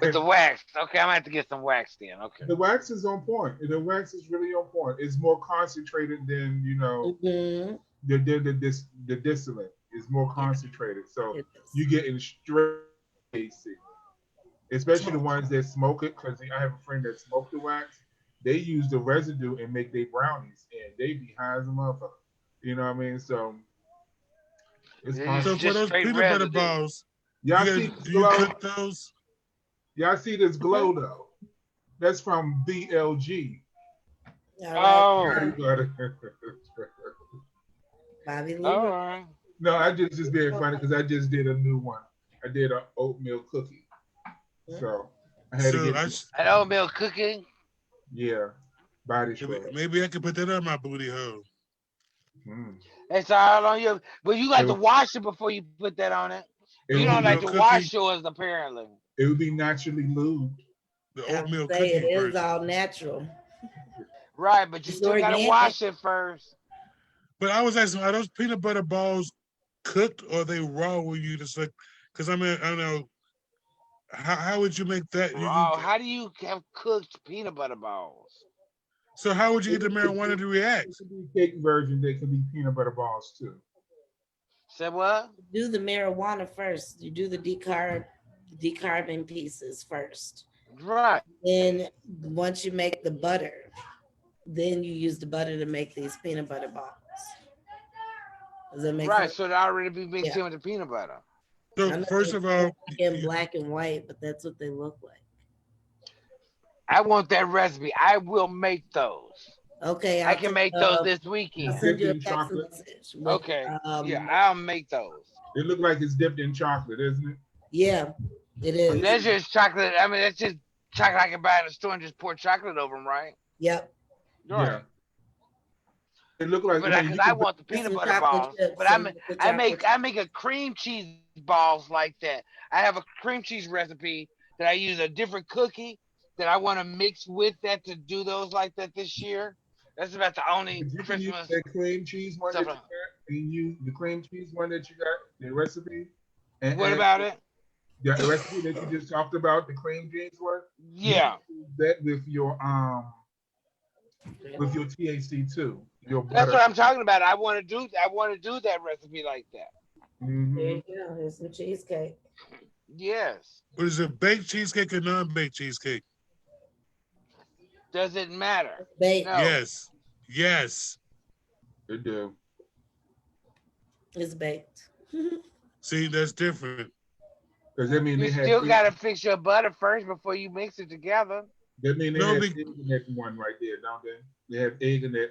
Speaker 3: With the wax, okay, I'm gonna have to get some wax then. Okay.
Speaker 1: The wax is on point. The wax is really on point. It's more concentrated than
Speaker 5: Mhm.
Speaker 1: the distillate is more concentrated. So
Speaker 5: It is.
Speaker 1: you get in straight AC. Especially the ones that smoke it, because I have a friend that smoked the wax. They use the residue and make their brownies, and they be high as a motherfucker. You know what I mean? So it's
Speaker 3: Yeah,
Speaker 4: So
Speaker 1: possible.
Speaker 4: for
Speaker 3: just
Speaker 4: those
Speaker 3: straight
Speaker 4: peanut butter
Speaker 3: residue.
Speaker 4: balls,
Speaker 1: Y'all
Speaker 4: you
Speaker 1: see
Speaker 4: guys,
Speaker 1: this
Speaker 4: do you
Speaker 1: glow?
Speaker 4: cook those?
Speaker 1: Y'all see this glow though? That's from BLG.
Speaker 5: All right.
Speaker 3: Oh,
Speaker 1: You gotta-
Speaker 5: Bobby Lee.
Speaker 3: all right.
Speaker 1: no, I just being funny because I just did a new one. I did an oatmeal cookie, so I had to
Speaker 4: So
Speaker 1: get
Speaker 3: An oatmeal cookie.
Speaker 1: yeah body spray.
Speaker 4: maybe I could put that on my booty hole.
Speaker 1: Mm.
Speaker 3: It's all on you, but you
Speaker 1: It
Speaker 3: like to
Speaker 1: would,
Speaker 3: wash it before you put that on it.
Speaker 1: it
Speaker 3: You
Speaker 1: would
Speaker 3: don't
Speaker 1: be
Speaker 3: like
Speaker 4: Oatmeal
Speaker 3: to
Speaker 4: cookie,
Speaker 3: wash yours apparently.
Speaker 1: it would be naturally lubed.
Speaker 4: the
Speaker 5: I would
Speaker 4: oatmeal
Speaker 5: say it
Speaker 4: cookie
Speaker 5: is
Speaker 4: version.
Speaker 5: all natural.
Speaker 3: Right, but you
Speaker 5: It's
Speaker 3: still gotta
Speaker 5: organic.
Speaker 3: wash it first.
Speaker 4: But I was asking, are those peanut butter balls cooked or are they raw? Where you just like, because I mean, I don't know, how would you make that?
Speaker 3: Raw. How do you have cooked peanut butter balls?
Speaker 4: So how would you
Speaker 1: It,
Speaker 4: get the
Speaker 1: it,
Speaker 4: marijuana to
Speaker 1: it
Speaker 4: react?
Speaker 1: could be cake version. They could be peanut butter balls too.
Speaker 3: Say what?
Speaker 5: Do the marijuana first. You do the decarbon pieces first.
Speaker 3: Right.
Speaker 5: Then once you make the butter, then you use the butter to make these peanut butter balls. Does that make
Speaker 3: Right.
Speaker 5: sense?
Speaker 3: So it already be mixed
Speaker 5: Yeah.
Speaker 3: in with the peanut butter.
Speaker 5: I
Speaker 4: So
Speaker 5: know
Speaker 4: first
Speaker 5: they
Speaker 4: of all,
Speaker 5: in black and white, but that's what they look like.
Speaker 3: I want that recipe. I will make those.
Speaker 5: Okay,
Speaker 3: I can make those this weekend.
Speaker 5: I'll send you a
Speaker 1: Dipped in
Speaker 5: text
Speaker 1: chocolate.
Speaker 5: message. With,
Speaker 3: Okay. Yeah, I'll make those.
Speaker 1: It looked like it's dipped in chocolate, isn't it?
Speaker 5: yeah, it is.
Speaker 3: That's just chocolate. I mean, that's just chocolate I can buy in the store and just pour chocolate over them, right?
Speaker 5: Yep.
Speaker 3: Right.
Speaker 1: Yeah. It looked like.
Speaker 3: But
Speaker 1: I mean,
Speaker 3: because
Speaker 1: you
Speaker 3: I
Speaker 1: can put,
Speaker 3: want the
Speaker 5: Get
Speaker 3: peanut
Speaker 5: some
Speaker 3: butter
Speaker 5: chocolate
Speaker 3: balls,
Speaker 5: chips.
Speaker 3: but I make a cream cheese balls like that. I have a cream cheese recipe that I use a different cookie that I want to mix with that to do those like that this year. That's about the only
Speaker 1: but you can use
Speaker 3: Christmas
Speaker 1: that cream cheese one that
Speaker 3: stuff.
Speaker 1: you got, and use the cream cheese one that you got, the recipe, and
Speaker 3: What
Speaker 1: add
Speaker 3: about it?
Speaker 1: the recipe that you just talked about, the cream cheese one.
Speaker 3: Yeah,
Speaker 1: You use that with your THC too, your
Speaker 3: that's
Speaker 1: butter.
Speaker 3: what I'm talking about. I want to do that recipe like that.
Speaker 5: There
Speaker 1: Mm-hmm.
Speaker 5: you go. Here's some cheesecake.
Speaker 3: Yes.
Speaker 4: what is it, baked cheesecake or non-baked cheesecake?
Speaker 3: Does it matter?
Speaker 5: Baked.
Speaker 3: No.
Speaker 4: Yes. Yes.
Speaker 1: They do.
Speaker 5: It's baked.
Speaker 4: See, that's different.
Speaker 1: Because that mean
Speaker 3: You
Speaker 1: they had
Speaker 3: still
Speaker 1: egg,
Speaker 3: gotta fix your butter first before you mix it together.
Speaker 1: that mean they
Speaker 4: No,
Speaker 1: had
Speaker 4: be,
Speaker 1: egg in that one right there, don't they? They have egg in that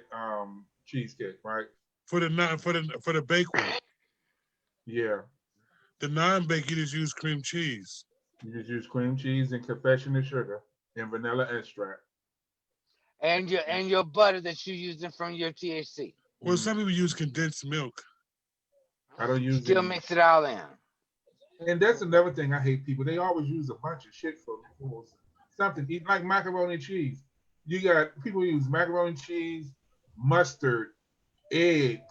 Speaker 1: cheesecake, right?
Speaker 4: for the baked one.
Speaker 1: Yeah.
Speaker 4: The non-baked, you just use cream cheese.
Speaker 1: You just use cream cheese and confectionery sugar and vanilla extract.
Speaker 3: And your butter that you're using from your THC.
Speaker 4: Well, some people use condensed milk.
Speaker 1: I don't use
Speaker 3: Still
Speaker 1: any.
Speaker 3: mix it all in.
Speaker 1: And that's another thing I hate people. They always use a bunch of shit for something. Eat like macaroni and cheese. You got people use macaroni and cheese, mustard, eggs,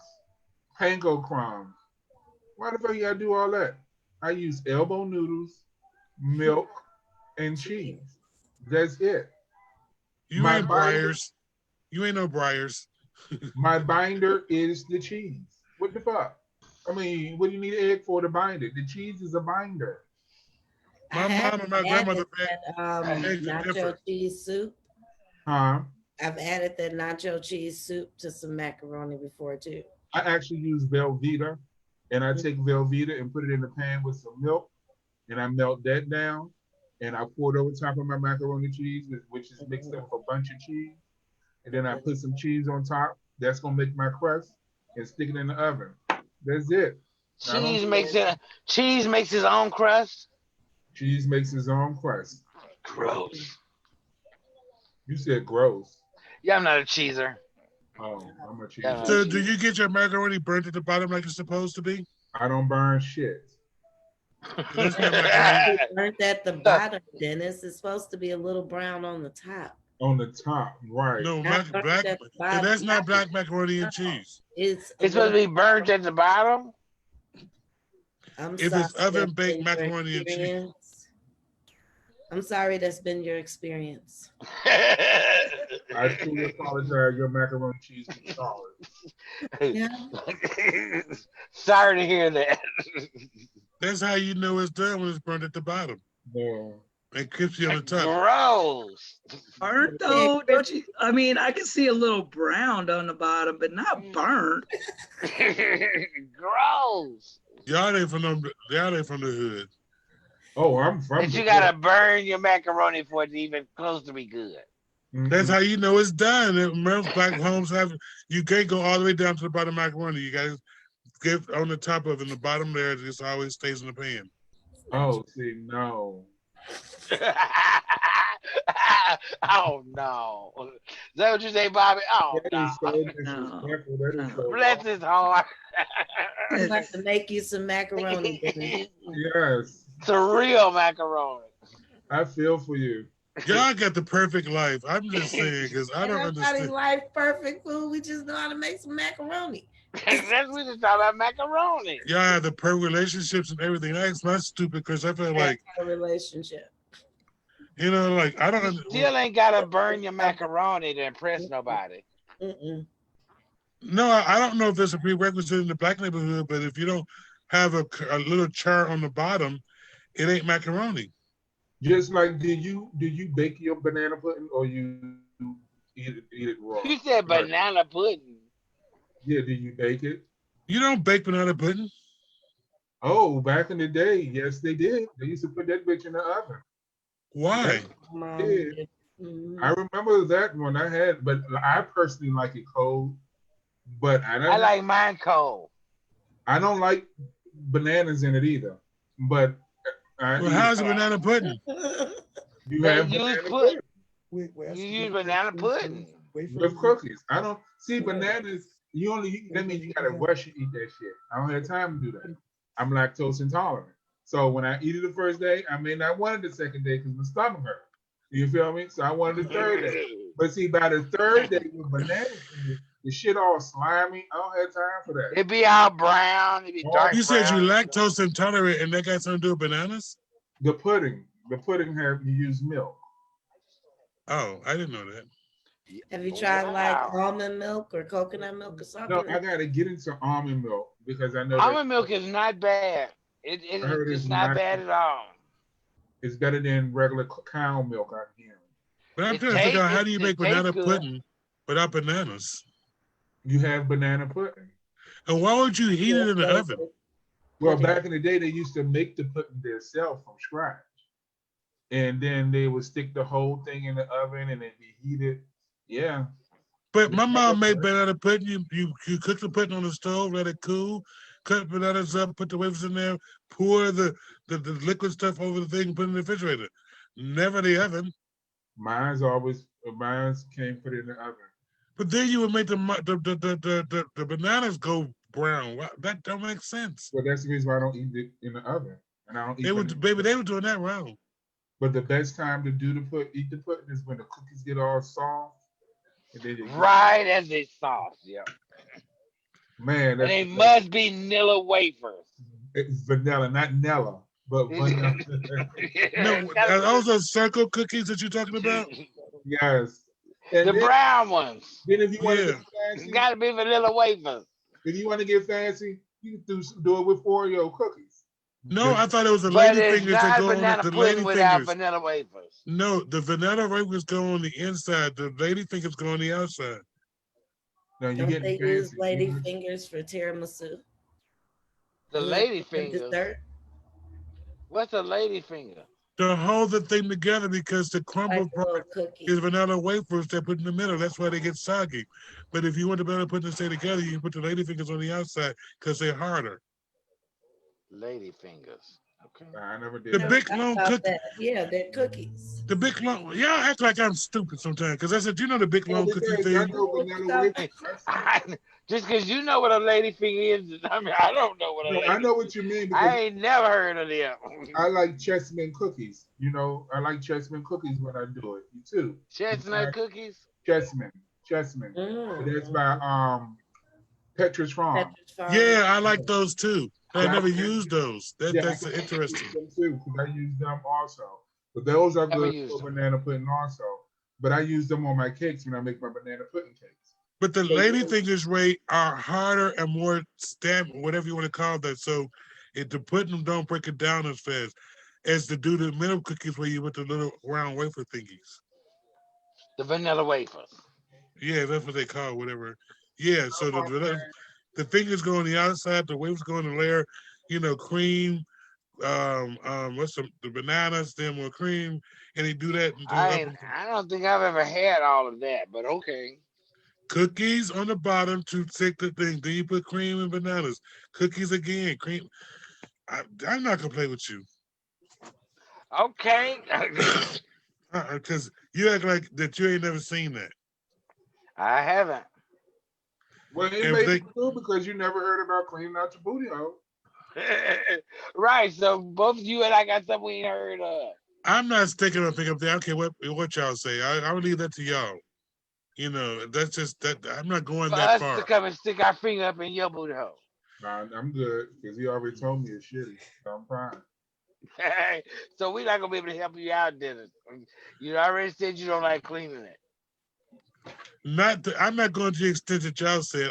Speaker 1: panko crumbs. Why the fuck you gotta do all that? I use elbow noodles, milk, and cheese. That's it.
Speaker 4: You
Speaker 1: My
Speaker 4: ain't
Speaker 1: binder,
Speaker 4: Briars. You ain't no Briars.
Speaker 1: my binder is the cheese. What the fuck? I mean, what do you need egg for to bind it? The cheese is a binder.
Speaker 4: My mom and my grandmother eggs are
Speaker 5: nacho
Speaker 4: different.
Speaker 5: cheese soup.
Speaker 1: Huh?
Speaker 5: I've added that nacho cheese soup to some macaroni before too.
Speaker 1: I actually use Velveeta, and I take Velveeta and put it in the pan with some milk, and I melt that down, and I pour it over top of my macaroni cheese, which is mixed up with a bunch of cheese, and then I put some cheese on top. That's gonna make my crust, and stick it in the oven. That's it.
Speaker 3: Cheese makes his own crust.
Speaker 1: Cheese makes its own crust.
Speaker 3: Gross.
Speaker 1: You said gross.
Speaker 3: Yeah, I'm not a cheeser.
Speaker 1: Oh, I'm a cheese.
Speaker 3: Yeah.
Speaker 4: So do you get your macaroni burnt at the bottom like it's supposed to be?
Speaker 1: I don't burn shit.
Speaker 4: That's not macaroni.
Speaker 5: Burnt at the bottom, Dennis. It's supposed to be a little brown on the top.
Speaker 1: On the top, right?
Speaker 4: No,
Speaker 5: Not burnt
Speaker 4: black.
Speaker 5: at the
Speaker 4: So
Speaker 5: bottom.
Speaker 4: that's not black macaroni and cheese.
Speaker 5: It's
Speaker 3: It's supposed to be burnt at the bottom.
Speaker 5: I'm
Speaker 4: If
Speaker 5: sorry
Speaker 4: it's oven
Speaker 5: that's
Speaker 4: baked
Speaker 5: been your
Speaker 4: macaroni and cheese.
Speaker 5: experience. I'm sorry that's been your experience.
Speaker 1: I truly apologize. Your macaroni and cheese is solid.
Speaker 5: Yeah.
Speaker 3: Sorry to hear that.
Speaker 4: That's how you know it's done when it's burnt at the bottom
Speaker 1: No.
Speaker 4: and crispy on the top.
Speaker 3: Gross.
Speaker 2: Burnt though, don't you? I mean, I can see a little browned on the bottom, but not burnt.
Speaker 3: Gross.
Speaker 4: Y'all ain't from the hood.
Speaker 1: Oh, I'm from.
Speaker 3: But you gotta burn your macaroni for it to even close to be good.
Speaker 4: That's how you know it's done. Most black homes have, you can't go all the way down to the bottom macaroni. You gotta get on the top of it, and the bottom there just always stays in the pan.
Speaker 1: Oh, see, no.
Speaker 3: Oh no. Is that what you say, Bobby? Oh
Speaker 1: That
Speaker 3: no.
Speaker 1: is so disrespectful. That is so
Speaker 3: Bless his heart.
Speaker 5: I'm about to make you some macaroni. Dennis.
Speaker 1: Yes,
Speaker 3: It's a real macaroni.
Speaker 1: I feel for you.
Speaker 4: Y'all got the perfect life. I'm just saying because I don't
Speaker 5: Everybody's
Speaker 4: understand.
Speaker 5: life perfect food. We just know how to make some macaroni.
Speaker 3: That's what we just talking about macaroni.
Speaker 4: Y'all have the perfect relationships and everything. That's not stupid because I feel like,
Speaker 5: That's a relationship.
Speaker 4: you know, like I don't.
Speaker 3: Still ain't gotta burn your macaroni to impress nobody.
Speaker 5: Mm-mm.
Speaker 4: No, I don't know if there's a prerequisite in the black neighborhood, but if you don't have a little char on the bottom, it ain't macaroni.
Speaker 1: Just like, do you bake your banana pudding or you eat it raw?
Speaker 3: You said
Speaker 1: Like,
Speaker 3: banana pudding.
Speaker 1: yeah, do you bake it?
Speaker 4: You don't bake banana pudding.
Speaker 1: Oh, back in the day, yes, they did. They used to put that bitch in the oven.
Speaker 4: Why?
Speaker 5: Mom
Speaker 1: Yeah.
Speaker 5: did. Mhm.
Speaker 1: I remember that one I had, but I personally like it cold. But
Speaker 3: I like mine cold.
Speaker 1: I don't like bananas in it either. But
Speaker 4: Well, how's a banana pudding?
Speaker 1: you
Speaker 3: They
Speaker 1: have
Speaker 3: use
Speaker 1: banana
Speaker 3: put-
Speaker 1: pudding
Speaker 3: You use banana pudding.
Speaker 1: with cookies. I don't see bananas. That means you gotta rush and eat that shit. I don't have time to do that. I'm lactose intolerant. So when I eat it the first day, I may not want it the second day because my stomach hurt. You feel me? So I wanted the third day. But see, by the third day with bananas, the shit all slimy. I don't have time for that.
Speaker 3: It be all brown. It be dark
Speaker 4: You said you
Speaker 3: brown.
Speaker 4: lactose intolerant, and that got something to do with bananas?
Speaker 1: The pudding you use milk.
Speaker 4: Oh, I didn't know that.
Speaker 5: Have you tried like
Speaker 3: Wow.
Speaker 5: almond milk or coconut milk or something?
Speaker 1: No, I gotta get into almond milk because I know
Speaker 3: Almond milk is not bad.
Speaker 1: I heard
Speaker 3: It's
Speaker 1: it's
Speaker 3: not
Speaker 1: not-
Speaker 3: bad at all.
Speaker 1: it's better than regular cow milk out here.
Speaker 4: But I'm
Speaker 3: It
Speaker 4: trying to figure out how do you
Speaker 3: tastes-
Speaker 4: make
Speaker 3: it tastes
Speaker 4: banana
Speaker 3: good.
Speaker 4: pudding without bananas?
Speaker 1: You have banana pudding.
Speaker 4: And why would you heat it in the oven?
Speaker 1: Well,
Speaker 5: Pudding.
Speaker 1: back in the day, they used to make the pudding themselves from scratch. And then they would stick the whole thing in the oven and it'd be heated. Yeah.
Speaker 4: But my mom made banana pudding. You cook the pudding on the stove, let it cool, cut bananas up, put the wafers in there, pour the liquid stuff over the thing, and put it in the refrigerator. Never the oven.
Speaker 1: Mine's came put in the oven.
Speaker 4: But then you would make the bananas go brown. That don't make sense.
Speaker 1: Well, that's the reason why I don't eat it in the oven, and I don't eat.
Speaker 4: They were doing that wrong.
Speaker 1: But the best time to eat the pudding is when the cookies get all soft. And then
Speaker 3: Right as they soft, yeah.
Speaker 1: Man,
Speaker 3: and they must be vanilla wafers.
Speaker 1: It's vanilla, not Nella, but vanilla.
Speaker 4: No, are those those circle cookies that you're talking about?
Speaker 1: Yes. And
Speaker 3: the brown ones.
Speaker 1: Then if you want to get fancy,
Speaker 3: it's got to be vanilla wafers.
Speaker 1: If you want to get fancy, you can do it with Oreo cookies.
Speaker 4: No, I thought it was the lady fingers that go on the lady
Speaker 3: without
Speaker 4: fingers.
Speaker 3: Vanilla wafers.
Speaker 4: No, the vanilla wafers go on the inside. The lady fingers go on the outside.
Speaker 1: No, you
Speaker 5: Don't they use lady fingers for tiramisu?
Speaker 3: The lady fingers.
Speaker 5: Dessert?
Speaker 3: What's a lady finger?
Speaker 4: To hold the thing together because the crumble part is vanilla wafers they put in the middle. That's why they get soggy. But if you want the banana pudding to stay together, you can put the lady fingers on the outside because they're harder.
Speaker 3: Lady fingers. Okay.
Speaker 1: I never did.
Speaker 4: The big long cookies.
Speaker 5: Yeah, they're cookies.
Speaker 4: The big long. Y'all act like I'm stupid sometimes because I said, you know the big long cookie thing.
Speaker 3: Just because you know what a lady finger is, I mean, I don't know what a lady.
Speaker 1: I know what you mean.
Speaker 3: I ain't never heard of them.
Speaker 1: I like chessmen cookies. You know, I like chessmen cookies when I do it. You too.
Speaker 3: Chestnut cookies.
Speaker 1: Chessmen. That's by Petra's Farm.
Speaker 4: Yeah, I like those too. I never used those. That's interesting.
Speaker 1: Them too, because I use them also. But those are good for banana pudding also. But I use them on my cakes when I make my banana pudding cakes.
Speaker 4: But the lady fingers, Ray, are harder and more stamped, whatever you want to call that. So the pudding don't break it down as fast as to do the middle cookies where you put the little round wafer thingies.
Speaker 3: The vanilla wafers.
Speaker 4: Yeah, that's what they call it, whatever. Yeah, so the fingers go on the outside, the wafers go on the layer, you know, cream, the bananas, then more cream, and they do that.
Speaker 3: I don't think I've ever had all of that, but okay.
Speaker 4: Cookies on the bottom to take the thing. Then you put cream and bananas. Cookies again, cream. I'm not gonna play with you.
Speaker 3: Okay.
Speaker 4: Because you act like that you ain't never seen that.
Speaker 3: I haven't.
Speaker 1: Well, it may be true because you never heard about cleaning out your booty hole.
Speaker 3: Right. So both you and I got something we ain't heard of.
Speaker 4: I'm not sticking up there. I don't care what y'all say. I would leave that to y'all. You know, that's just that. I'm not going that far.
Speaker 3: For us to come and stick our finger up in your booty hole.
Speaker 1: Nah, I'm good because he already told me it's shitty. So I'm fine.
Speaker 3: So we're not gonna be able to help you out, Dennis. You already said you don't like cleaning it.
Speaker 4: I'm not going to the extent that y'all said.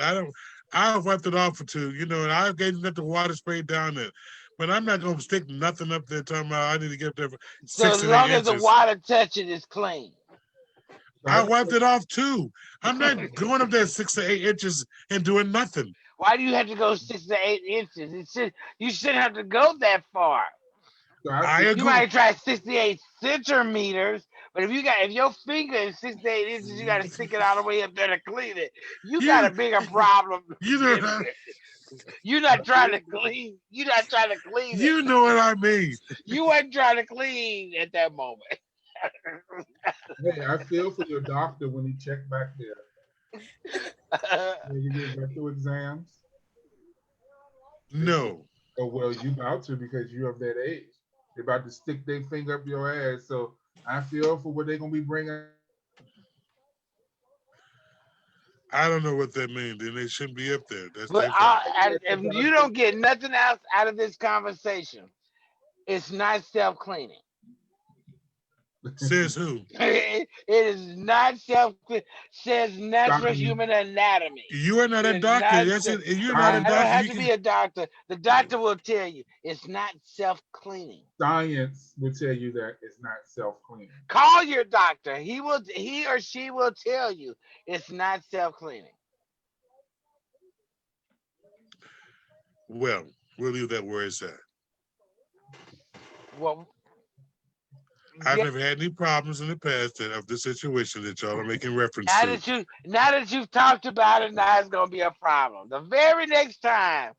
Speaker 4: I've wiped it off for two, you know, and I gave them the water sprayed down there. But I'm not going to stick nothing up there talking about I need to get up there for 6 to 8 inches.
Speaker 3: So as long as the water touching is clean.
Speaker 4: I wiped it off too. I'm not going up there 6 to 8 inches and doing nothing.
Speaker 3: Why do you have to go 6 to 8 inches? You shouldn't have to go that far.
Speaker 4: I agree.
Speaker 3: You might try 68 centimeters, but if your finger is 6 to 8 inches, you got to stick it all the way up there to clean it. You got a bigger problem. You're not trying to clean. You're not trying to clean.
Speaker 4: You know what I mean.
Speaker 3: You weren't trying to clean at that moment.
Speaker 1: Hey, I feel for your doctor when he checked back there. You get rectal exams?
Speaker 4: No.
Speaker 1: Oh, well, you about to because you're of that age. They're about to stick their finger up your ass. So I feel for what they're going to be bringing.
Speaker 4: I don't know what that means. Then they shouldn't be up there.
Speaker 3: But if you don't get nothing else out of this conversation, it's not self-cleaning.
Speaker 4: Says who?
Speaker 3: It is not self-cleaning. Says natural human anatomy.
Speaker 4: You are not a doctor. You're not a doctor.
Speaker 3: I don't have to be a doctor. The doctor will tell you it's not self-cleaning.
Speaker 1: Science will tell you that it's not self-cleaning.
Speaker 3: Call your doctor. He or she will tell you it's not self-cleaning.
Speaker 4: Well, we'll leave that where it's at.
Speaker 3: Well,
Speaker 4: I've never had any problems in the past of the situation that y'all are making reference to.
Speaker 3: Now that you've talked about it, now it's gonna be a problem. The very next time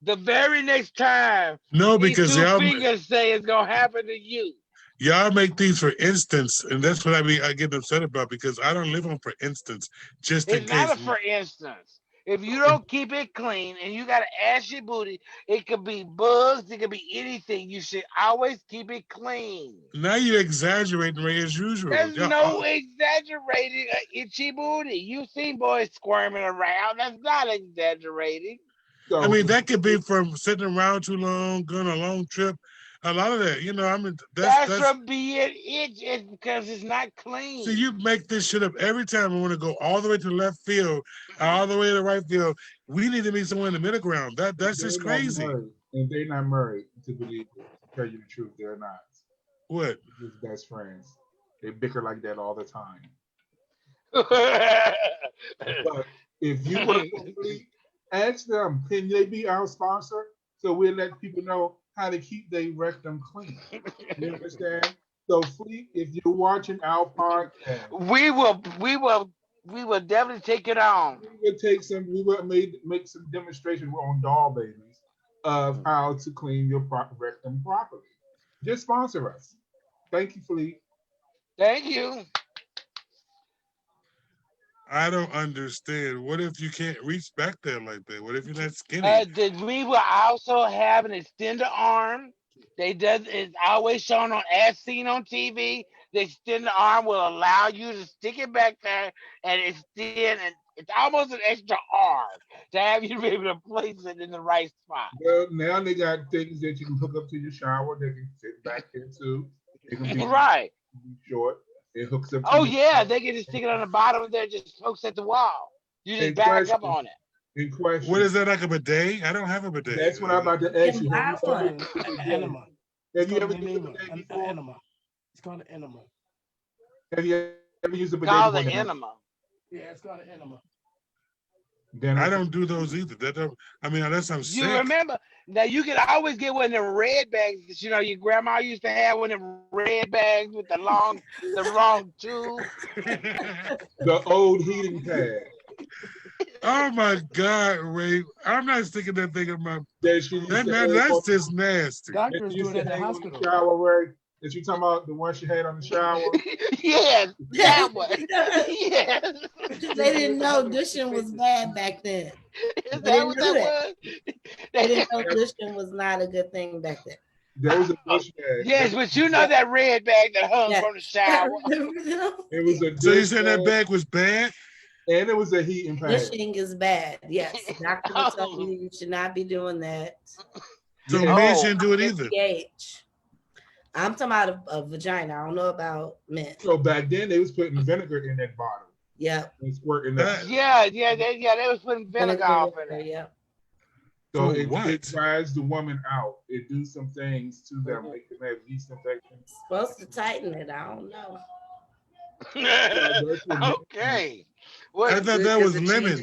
Speaker 3: The very next time
Speaker 4: No,
Speaker 3: these
Speaker 4: because
Speaker 3: two fingers say it's gonna happen to you.
Speaker 4: y'all make these for instance, and that's what I get upset about because I don't live on for instance, just in
Speaker 3: It's not
Speaker 4: case.
Speaker 3: a for instance. If you don't keep it clean and you gotta ash your booty, it could be bugs, it could be anything. You should always keep it clean.
Speaker 4: Now you're exaggerating, Ray, as usual.
Speaker 3: There's no exaggerating an itchy booty. You've seen boys squirming around. That's not exaggerating.
Speaker 4: I mean, that could be from sitting around too long, going on a long trip. A lot of that, you know, I mean,
Speaker 3: that's from being itchy. It's because it's not clean.
Speaker 4: So you make this shit up every time. I want to go all the way to the left field, all the way to the right field. We need to meet somewhere in the middle ground. That's just crazy.
Speaker 1: And they're not married to believe it. To tell you the truth, they're not.
Speaker 4: What?
Speaker 1: His best friends. They bicker like that all the time. But if you work for Fleet, ask them, can they be our sponsor? So we'll let people know how to keep their rectum clean. You understand? So Fleet, if you're watching our podcast,
Speaker 3: we will definitely take it on.
Speaker 1: We will make some demonstration on doll babies of how to clean your rectum properly. Just sponsor us. Thank you, Fleet.
Speaker 3: Thank you.
Speaker 4: I don't understand. What if you can't reach back there like that? What if you're not skinny?
Speaker 3: We will also have an extender arm. It's always shown on as seen on TV. The extender arm will allow you to stick it back there and extend, and it's almost an extra arm to have you be able to place it in the right spot.
Speaker 1: Well, now they got things that you can hook up to your shower. They can sit back into. It can be
Speaker 3: right.
Speaker 1: Short. It hooks up.
Speaker 3: Oh yeah, they can just stick it on the bottom there, just hooks at the wall. You just back up on it.
Speaker 1: In question.
Speaker 4: What is that, like a bidet? I don't have a bidet.
Speaker 1: That's what I'm about to ask you.
Speaker 6: Have you ever used a bidet before?
Speaker 7: Enema. It's called an enema.
Speaker 1: Have you ever used a bidet?
Speaker 3: Called an enema.
Speaker 7: Yeah, it's called an enema.
Speaker 4: Then I don't do those either. I mean, unless I'm sick.
Speaker 3: You remember? Now you can always get one of them red bags that your grandma used to have, one of them red bags with the long tube.
Speaker 1: The old heating pad.
Speaker 4: Oh my God, Ray! I'm not sticking that thing in my. That's just nasty.
Speaker 7: Doctors do it at the hospital.
Speaker 1: Shower, Ray. Is you talking about the one she had on the shower?
Speaker 3: Yes, that one. Yes.
Speaker 5: They didn't know dushing was bad back then.
Speaker 3: Is that what that was?
Speaker 5: They didn't know dushing was not a good thing back then.
Speaker 1: There was a dush bag.
Speaker 3: Yes, but you know that red bag that hung from the shower.
Speaker 1: It was a.
Speaker 4: So you said that bag was bad?
Speaker 1: And it was a heating pad.
Speaker 5: Dushing is bad. Yes, doctor will tell you should not be doing that.
Speaker 4: So men shouldn't do it either.
Speaker 5: I'm talking about a vagina. I don't know about men.
Speaker 1: So back then they was putting vinegar in that bottle.
Speaker 5: Yep.
Speaker 1: And squirting that.
Speaker 3: They was putting vinegar off in it.
Speaker 5: Yep.
Speaker 1: So it dries the woman out. It do some things to them, make them have yeast infections.
Speaker 5: Supposed to tighten it. I don't know.
Speaker 3: Okay.
Speaker 4: I thought that was lemons.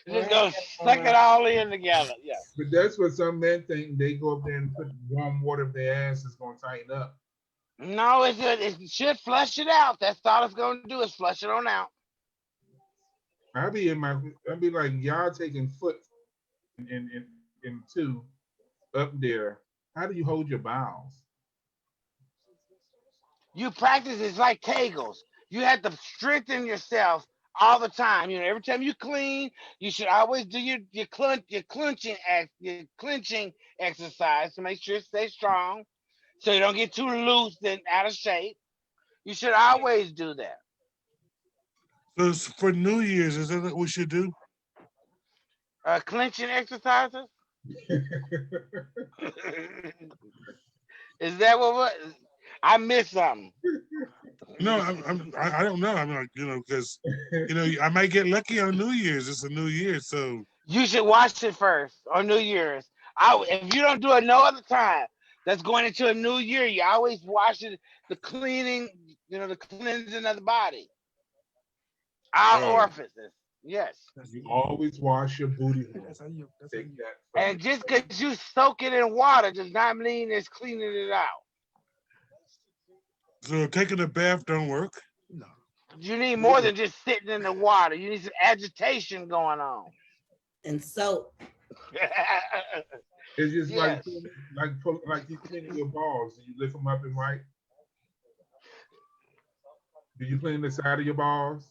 Speaker 3: Just go suck it all in together. Yeah.
Speaker 1: But that's what some men think. They go up there and put warm water in their ass. It's gonna tighten up.
Speaker 3: No, it should flush it out. That's all it's gonna do is flush it on out.
Speaker 1: I'd be like, y'all taking foot in two up there. How do you hold your bowels?
Speaker 3: You practice, it's like Kegels. You have to strengthen yourself all the time. Every time you clean, you should always do your clenching exercise to make sure it stays strong, so you don't get too loose and out of shape. You should always do that.
Speaker 4: So for New Year's, is that what we should do?
Speaker 3: Clenching exercises. Is that what? I missed something.
Speaker 4: No, I don't know. I'm not, because I might get lucky on New Year's. It's a New Year, so
Speaker 3: you should watch it first on New Year's. If you don't do it no other time, that's going into a new year. You always watch it, the cleaning, the cleansing of the body, our orifices. Yes.
Speaker 1: You always wash your booty.
Speaker 3: And just because you soak it in water does not mean it's cleaning it out.
Speaker 4: So taking a bath don't work?
Speaker 7: No.
Speaker 3: You need more than just sitting in the water. You need some agitation going on.
Speaker 5: And soap.
Speaker 1: It's just
Speaker 3: Yes.
Speaker 1: like you cleaning your balls. Do you lift them up and right? Do you clean the side of your balls?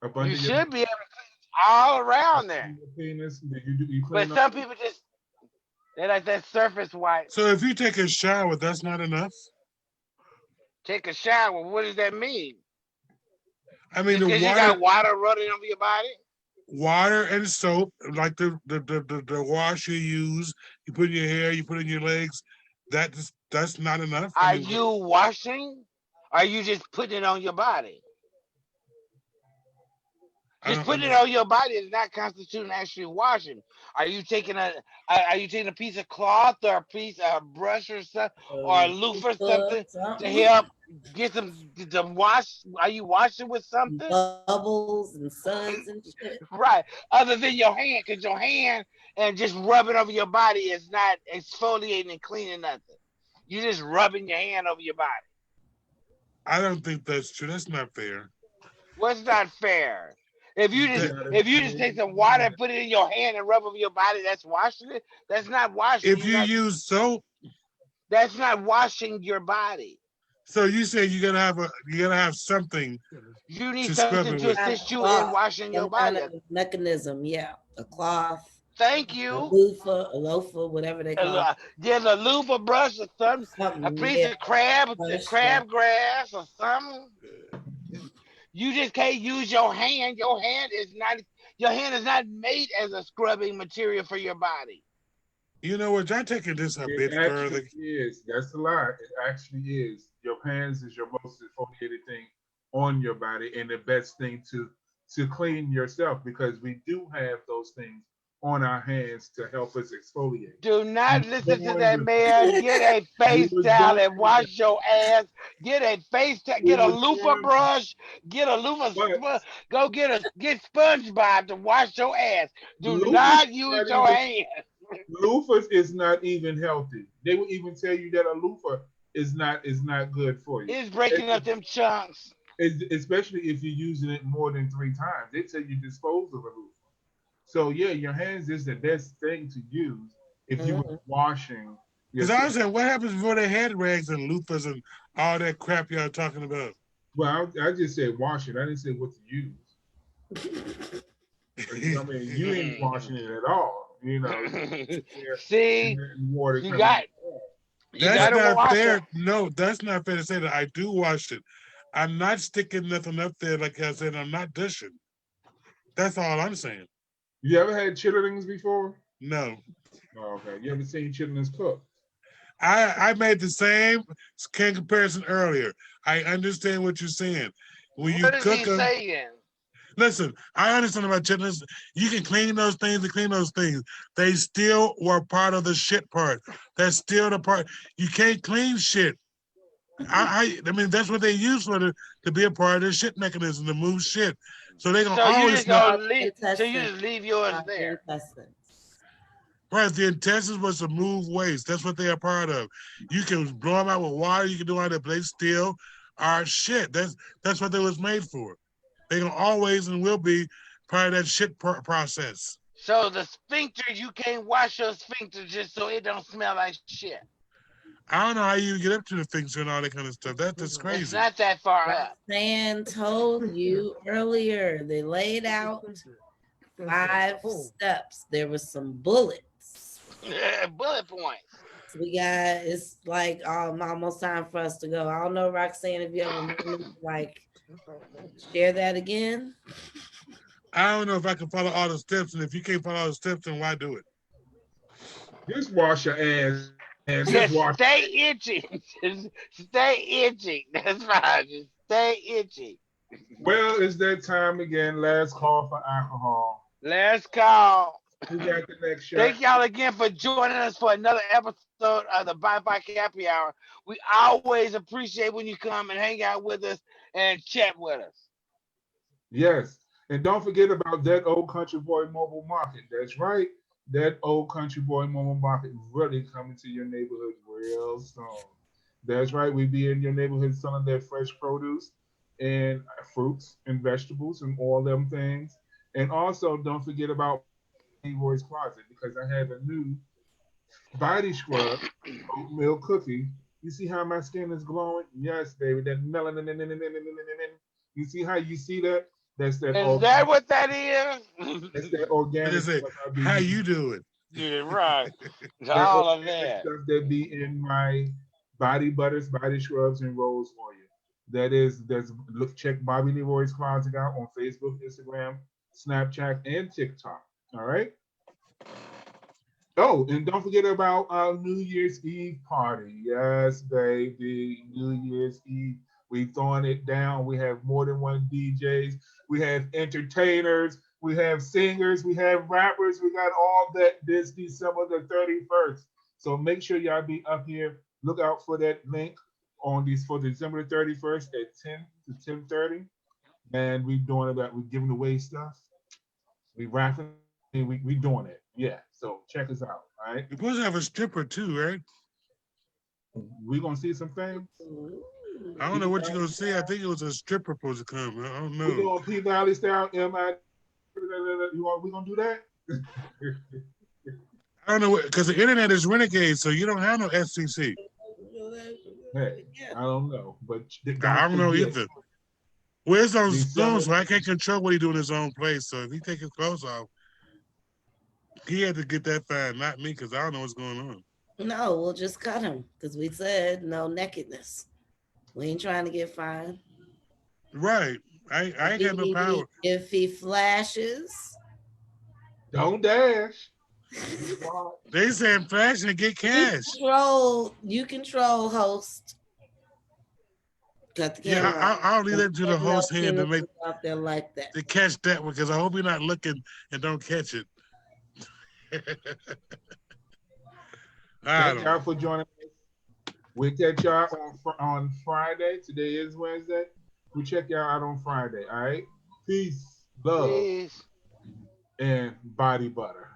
Speaker 1: Up
Speaker 3: You
Speaker 1: under your
Speaker 3: should be able to all around there.
Speaker 1: penis? Do you
Speaker 3: But
Speaker 1: clean up?
Speaker 3: some people just they like that surface wipe.
Speaker 4: So if you take a shower, that's not enough.
Speaker 3: Take a shower. What does that mean?
Speaker 4: I mean,
Speaker 3: Just
Speaker 4: the
Speaker 3: because you
Speaker 4: water,
Speaker 3: got water running over your body?
Speaker 4: water and soap, like the wash you use, you put in your hair, you put in your legs. That's not enough. I
Speaker 3: Are
Speaker 4: mean,
Speaker 3: you washing? Are you just putting it on your body?
Speaker 4: I
Speaker 3: Just
Speaker 4: don't
Speaker 3: putting it
Speaker 4: understand.
Speaker 3: on your body is not constituting actually washing. Are you taking a piece of cloth or a piece of brush or something or a loofah or something to
Speaker 5: Something,
Speaker 3: help get some wash? Are you washing with something?
Speaker 5: bubbles and suds and shit.
Speaker 3: Right. Other than your hand, because your hand and just rubbing over your body is not exfoliating and cleaning nothing. You're just rubbing your hand over your body.
Speaker 4: I don't think that's true. That's not fair.
Speaker 3: What's not fair? If you
Speaker 1: You
Speaker 3: just
Speaker 4: That
Speaker 1: gotta
Speaker 3: if you just
Speaker 1: clean
Speaker 3: take some water and put it in your hand and rub over your body, that's washing it. That's not washing.
Speaker 4: if
Speaker 3: You're
Speaker 4: you
Speaker 3: not.
Speaker 4: use soap,
Speaker 3: That's not washing your body.
Speaker 4: so you say you gotta have something
Speaker 3: You need
Speaker 4: to scrub
Speaker 3: something
Speaker 4: it
Speaker 3: to
Speaker 4: with.
Speaker 5: Have
Speaker 3: assist you in
Speaker 5: cloth,
Speaker 3: washing your
Speaker 5: some kind
Speaker 3: body.
Speaker 5: of mechanism, yeah. A cloth,
Speaker 3: Thank
Speaker 5: a
Speaker 3: you.
Speaker 5: loofah, a loafer, whatever they call it.
Speaker 3: Get a loofah brush or something, a
Speaker 5: Something,
Speaker 3: piece
Speaker 5: yeah.
Speaker 3: of
Speaker 5: Brush, yeah.
Speaker 3: crab grass or something. You just can't use your hand. Your hand is not made as a scrubbing material for your body.
Speaker 4: You know what? Y'all taking this a
Speaker 1: It
Speaker 4: bit
Speaker 1: actually
Speaker 4: further.
Speaker 1: is. That's a lie. It actually is. Your hands is your most exfoliated thing on your body and the best thing to clean yourself because we do have those things on our hands to help us exfoliate.
Speaker 3: Do
Speaker 1: You
Speaker 3: not
Speaker 1: were
Speaker 3: listen to
Speaker 1: born
Speaker 3: that
Speaker 1: with
Speaker 3: man. Get a
Speaker 1: you
Speaker 3: face
Speaker 1: was
Speaker 3: towel
Speaker 1: born
Speaker 3: and
Speaker 1: with it.
Speaker 3: wash your ass. Get a face towel.
Speaker 1: You
Speaker 3: Get a
Speaker 1: was
Speaker 3: loofah
Speaker 1: born,
Speaker 3: brush. Get a loofah.
Speaker 1: but
Speaker 3: Go get SpongeBob to wash your ass. Do
Speaker 1: loofahs
Speaker 3: not
Speaker 1: is
Speaker 3: use
Speaker 1: not
Speaker 3: your
Speaker 1: even
Speaker 3: hand.
Speaker 1: loofahs is not even healthy. They will even tell you that a loofah is not good for you.
Speaker 3: It's breaking up them chunks.
Speaker 1: Especially if you're using it more than 3 times. They tell you dispose of a loofah. So yeah, your hands is the best thing to use if you were
Speaker 5: Mhm.
Speaker 1: washing
Speaker 4: Because I was
Speaker 1: yourself.
Speaker 4: saying, what happens before they had rags and loofahs and all that crap y'all talking about?
Speaker 1: Well, I just said washing. I didn't say what to use. I mean, you ain't washing it at all. You sit there and
Speaker 3: See,
Speaker 1: letting water
Speaker 3: you
Speaker 1: coming.
Speaker 3: got you
Speaker 4: That's
Speaker 3: got to
Speaker 4: not
Speaker 3: wash
Speaker 4: fair.
Speaker 3: them.
Speaker 4: No, that's not fair to say that. I do wash it. I'm not sticking nothing up there like I said. I'm not dishing. That's all I'm saying.
Speaker 1: You ever had chitterlings before?
Speaker 4: No,
Speaker 1: Oh, okay. You ever seen chitterlings cook?
Speaker 4: I made the same comparison earlier. I understand what you're saying. When you
Speaker 3: What is
Speaker 4: cook
Speaker 3: he
Speaker 4: them,
Speaker 3: saying?
Speaker 4: listen, I understand about chitlins. You can clean those things and clean those things. They still were part of the shit part. That's still the part. You can't clean shit. I mean, that's what they use for to be a part of the shit mechanism to move shit. So they gonna
Speaker 3: So you just
Speaker 4: always know.
Speaker 3: gonna
Speaker 5: Called
Speaker 3: leave. So you
Speaker 5: intestines.
Speaker 3: just leave yours
Speaker 5: The
Speaker 3: there.
Speaker 5: intestines.
Speaker 4: Right, the intestines was to move waste. That's what they are part of. You can blow them out with water. You can do all that, but they still are shit. That's what they was made for. They gonna always and will be part of that shit process.
Speaker 3: So the sphincter, you can't wash your sphincter just so it don't smell like shit.
Speaker 4: I don't know how you get up to the things and all that kind of stuff. That's
Speaker 3: It's
Speaker 4: crazy.
Speaker 3: not that far up.
Speaker 5: Roxanne told you earlier, they laid out 5 steps. There was some bullets.
Speaker 3: Bullet points.
Speaker 5: So we got it's like almost time for us to go. I don't know, Roxanne, if you ever want to like share that again.
Speaker 4: I don't know if I can follow all the steps, and if you can't follow all the steps, then why do it?
Speaker 1: Just wash your ass, man. Just
Speaker 3: Just
Speaker 1: wash.
Speaker 3: stay itching. Just stay itching. That's fine. Just stay itching.
Speaker 1: Well, it's that time again. Last call for alcohol.
Speaker 3: Let's call.
Speaker 1: Who got the next shot?
Speaker 3: Thank y'all again for joining us for another episode of the Bye Bye Happy Hour. We always appreciate when you come and hang out with us and chat with us.
Speaker 1: Yes. And don't forget about that old country boy mobile market. That's right. That old country boy mobile market really coming to your neighborhood real soon. That's right. We be in your neighborhood selling their fresh produce and fruits and vegetables and all them things. And also don't forget about Leroy's Closet because I have a new body scrub, oatmeal cookie. You see how my skin is glowing? Yes, baby. That melanin. You see how you see that? That's that
Speaker 3: Is that
Speaker 1: organic.
Speaker 3: what that is?
Speaker 1: That's that
Speaker 4: What
Speaker 1: organic
Speaker 4: is it?
Speaker 1: stuff I be
Speaker 4: How
Speaker 1: using.
Speaker 4: you doing?
Speaker 3: Yeah, right.
Speaker 1: That
Speaker 3: All of
Speaker 1: organic
Speaker 3: that.
Speaker 1: stuff that be in my body butters, body scrubs, and rose oil. There's look check Bobby Leroy's Closet out on Facebook, Instagram, Snapchat, and TikTok. All right. Oh, and don't forget about our New Year's Eve party. Yes, baby, New Year's Eve. We throwing it down. We have more than one DJs. We have entertainers. We have singers. We have rappers. We got all that this December the 31st. So make sure y'all be up here. Look out for that link on these for December the 31st at 10 to 10:30. And we doing about we giving away stuff. We rapping. We doing it. Yeah. So check us out. All right.
Speaker 4: You're supposed to have a stripper too, right?
Speaker 1: We gonna see some things.
Speaker 4: I don't know what you're gonna say. I think it was a stripper supposed to come. I don't
Speaker 1: We
Speaker 4: know.
Speaker 1: doing P Valley style. We gonna do that?
Speaker 4: I don't know because the internet is renegade, so you don't have no FCC.
Speaker 1: Hey, I don't know, but
Speaker 4: I don't know either. Well, it's on Zoom,
Speaker 1: December.
Speaker 4: so I can't control what he do in his own place. So if he take his clothes off, he had to get that fine, not me, because I don't know what's going on.
Speaker 5: No, we'll just cut him because we said no nakedness. We ain't trying to get fined.
Speaker 4: Right. I ain't got no power.
Speaker 5: If he flashes,
Speaker 1: Don't dash.
Speaker 4: They saying flash and get cash.
Speaker 5: You control host. Cut the camera.
Speaker 4: Yeah, I'll leave that to the host hand to make
Speaker 5: out there like that.
Speaker 4: to catch that one because I hope you're not looking and don't catch it.
Speaker 1: Thank y'all for joining us. We'll catch y'all on Friday. Today is Wednesday. We check y'all out on Friday. All right. Peace, love,
Speaker 3: Peace.
Speaker 1: and body butter.